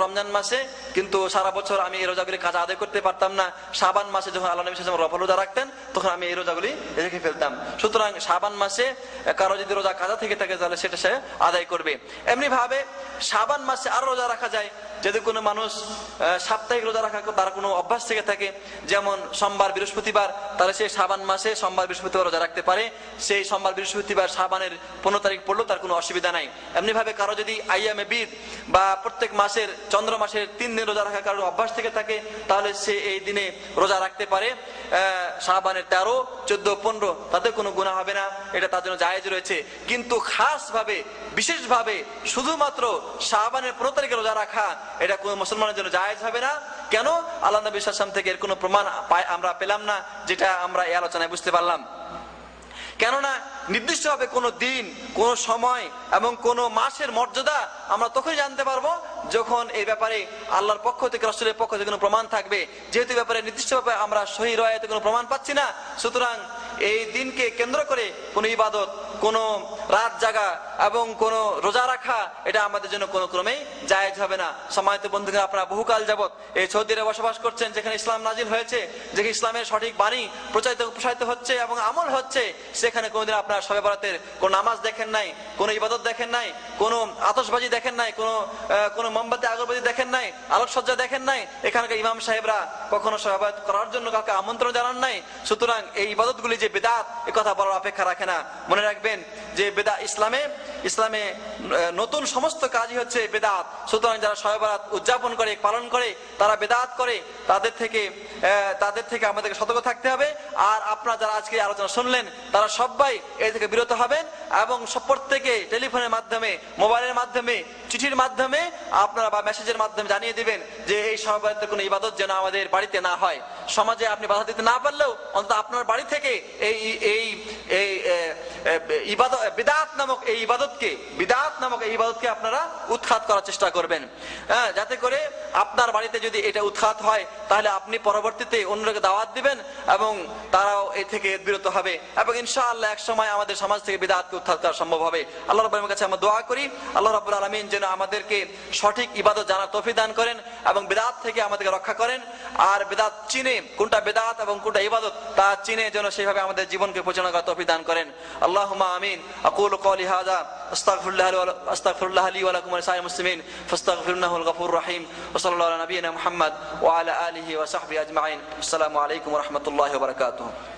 রমজান মাসে, কিন্তু সারা বছর আমি এই রোজাগুলি কাজা আদায় করতে পারতাম না। শাবান মাসে যখন আল্লাহ নবী সাল্লাল্লাহু আলাইহি ওয়াসাল্লাম রোজা রাখতেন তখন আমি এই রোজাগুলি রেখে ফেলতাম। সুতরাং শাবান মাসে কারো যদি রোজা কাজা থেকে থাকে তাহলে সেটা সে আদায় করবে। এমনি ভাবে শাবান মাসে আরো রোজা রাখা যায়। যদি কোনো মানুষ সাপ্তাহিক রোজা রাখা তার কোনো অভ্যাস থেকে থাকে, যেমন সোমবার বৃহস্পতিবার, তাহলে সে শাবান মাসে সোমবার বৃহস্পতিবার রোজা রাখতে পারে। সেই সোমবার বৃহস্পতিবার শাবানের 15 তারিখ পড়লো, তার কোনো অসুবিধা নাই। এমনি ভাবে কারো যদি আইয়ামে বীর বা প্রত্যেক মাসের চন্দ্র মাসের 3 দিন রোজা রাখা কারোর অভ্যাস থেকে থাকে, তাহলে সে এই দিনে রোজা রাখতে পারে। শাবানের 13, 14, 15 তাতে কোনো গুনাহ হবে না, এটা তার জন্য জায়েজ রয়েছে। কিন্তু খাস ভাবে বিশেষভাবে শুধুমাত্র শাবানের 15 তারিখে রোজা রাখা এটা কোনো মুসলমানের জন্য জায়েজ হবে না। কেন? আল্লাহ নবী সাল্লাল্লাহু আলাইহি ওয়াসাল্লাম থেকে এর কোনো প্রমাণ আমরা পেলাম না, যেটা আমরা এই আলোচনায় বুঝতে পারলাম। কেননা নির্দিষ্টভাবে কোনো দিন, কোনো সময় এবং কোনো মাসের মর্যাদা আমরা তখনই জানতে পারবো যখন এই ব্যাপারে আল্লাহর পক্ষ থেকে, রাসূলের পক্ষ থেকে কোনো প্রমাণ থাকবে। যেহেতু এই ব্যাপারে নির্দিষ্টভাবে আমরা সহিহ রায়াতে কোনো প্রমাণ পাচ্ছি না, সুতরাং এই দিনকে কেন্দ্র করে কোনো ইবাদত, কোনো রাত জাগা এবং কোনো রোজা রাখা এটা আমাদের জন্য কোনো ক্রমেই জায়েজ হবে না। সম্মানিত বন্ধুগণ, আপনারা বহুকাল যাবত এই সৌদি আরবে বসবাস করছেন, যেখানে ইসলাম নাজিল হয়েছে, যেখানে ইসলামের সঠিক বাণী প্রসারিত হচ্ছে এবং আমল হচ্ছে, সেখানে কোনোদিন আপনারা শবে বরাতের কোনো নামাজ দেখেন নাই, কোনো ইবাদত দেখেন নাই, কোনো আতশবাজি দেখেন নাই, কোনো মোমবাতি আগরবাতি দেখেন নাই, আলোকসজ্জা দেখেন নাই। এখানকার ইমাম সাহেবরা কখনো শবে বরাত করার জন্য কাউকে আমন্ত্রণ জানান নাই। সুতরাং এই ইবাদতগুলি যে বিদআত, এ কথা বলার অপেক্ষা রাখে না। মনে রাখবেন যে বিদআত ইসলামে নতুন সমস্ত কাজই হচ্ছে বিদআত। সুতরাং যারা শবে বরাত উদযাপন করে, পালন করে, তারা বিদআত করে, তাদের থেকে আমাদেরকে সতর্ক থাকতে হবে। আর আপনারা যারা আজকে আলোচনা শুনলেন তারা সবাই এই থেকে বিরত হবেন এবং প্রত্যেকে টেলিফোনের মাধ্যমে, মোবাইলের মাধ্যমে, চিঠির মাধ্যমে আপনারা বা মেসেজের মাধ্যমে জানিয়ে দিবেন যে এই শবে বরাতের কোনো ইবাদত যেন আমাদের বাড়িতে না হয়। সমাজে আপনি বাধা দিতে না পারলেও অন্তত আপনার বাড়ি থেকে এই ইবাদত, বিদআত নামক এই ইবাদতকে আপনারা উৎখাত করার চেষ্টা করবেন, যাতে করে আপনার বাড়িতে যদি এটা উৎখাত হয় তাহলে আপনি পরবর্তীতে অন্যকে দাওয়াত দিবেন এবং তারাও এই থেকে বিরত হবে এবং ইনশাআল্লাহ এক সময় আমাদের সমাজ থেকে বিদআতকে উৎখাত করা সম্ভব হবে। আল্লাহ রাব্বুল আলামিনের কাছে আমরা দোয়া করি, আল্লাহ রাব্বুল আলামিন যেন আমাদেরকে সঠিক ইবাদত জানার তৌফিক দান করেন এবং বিদআত থেকে আমাদেরকে রক্ষা করেন। আর বিদআত চিনে, কোনটা বিদআত এবং কোনটা ইবাদত তা চিনে যেন সেইভাবে আমাদের জীবনকে পরিচালনা করার তৌফিক দান করেন। আল্লাহুম্মা আমিন। আকুলু কওলি হাযা আস্তাগফিরুল্লাহ লি ওয়া লাকুম ওয়া লিসাইরিল মুসলিমিন ফাস্তাগফিরুহুল গফুরুর রহিম ওয়া সাল্লাল্লাহু আলা নাবিয়িনা মুহাম্মদ ওয়া আলা আলিহি ওয়া সাহবিহি আজমাইন। আসসালামু আলাইকুম ওয়া রাহমাতুল্লাহি ওয়া বারাকাতুহু।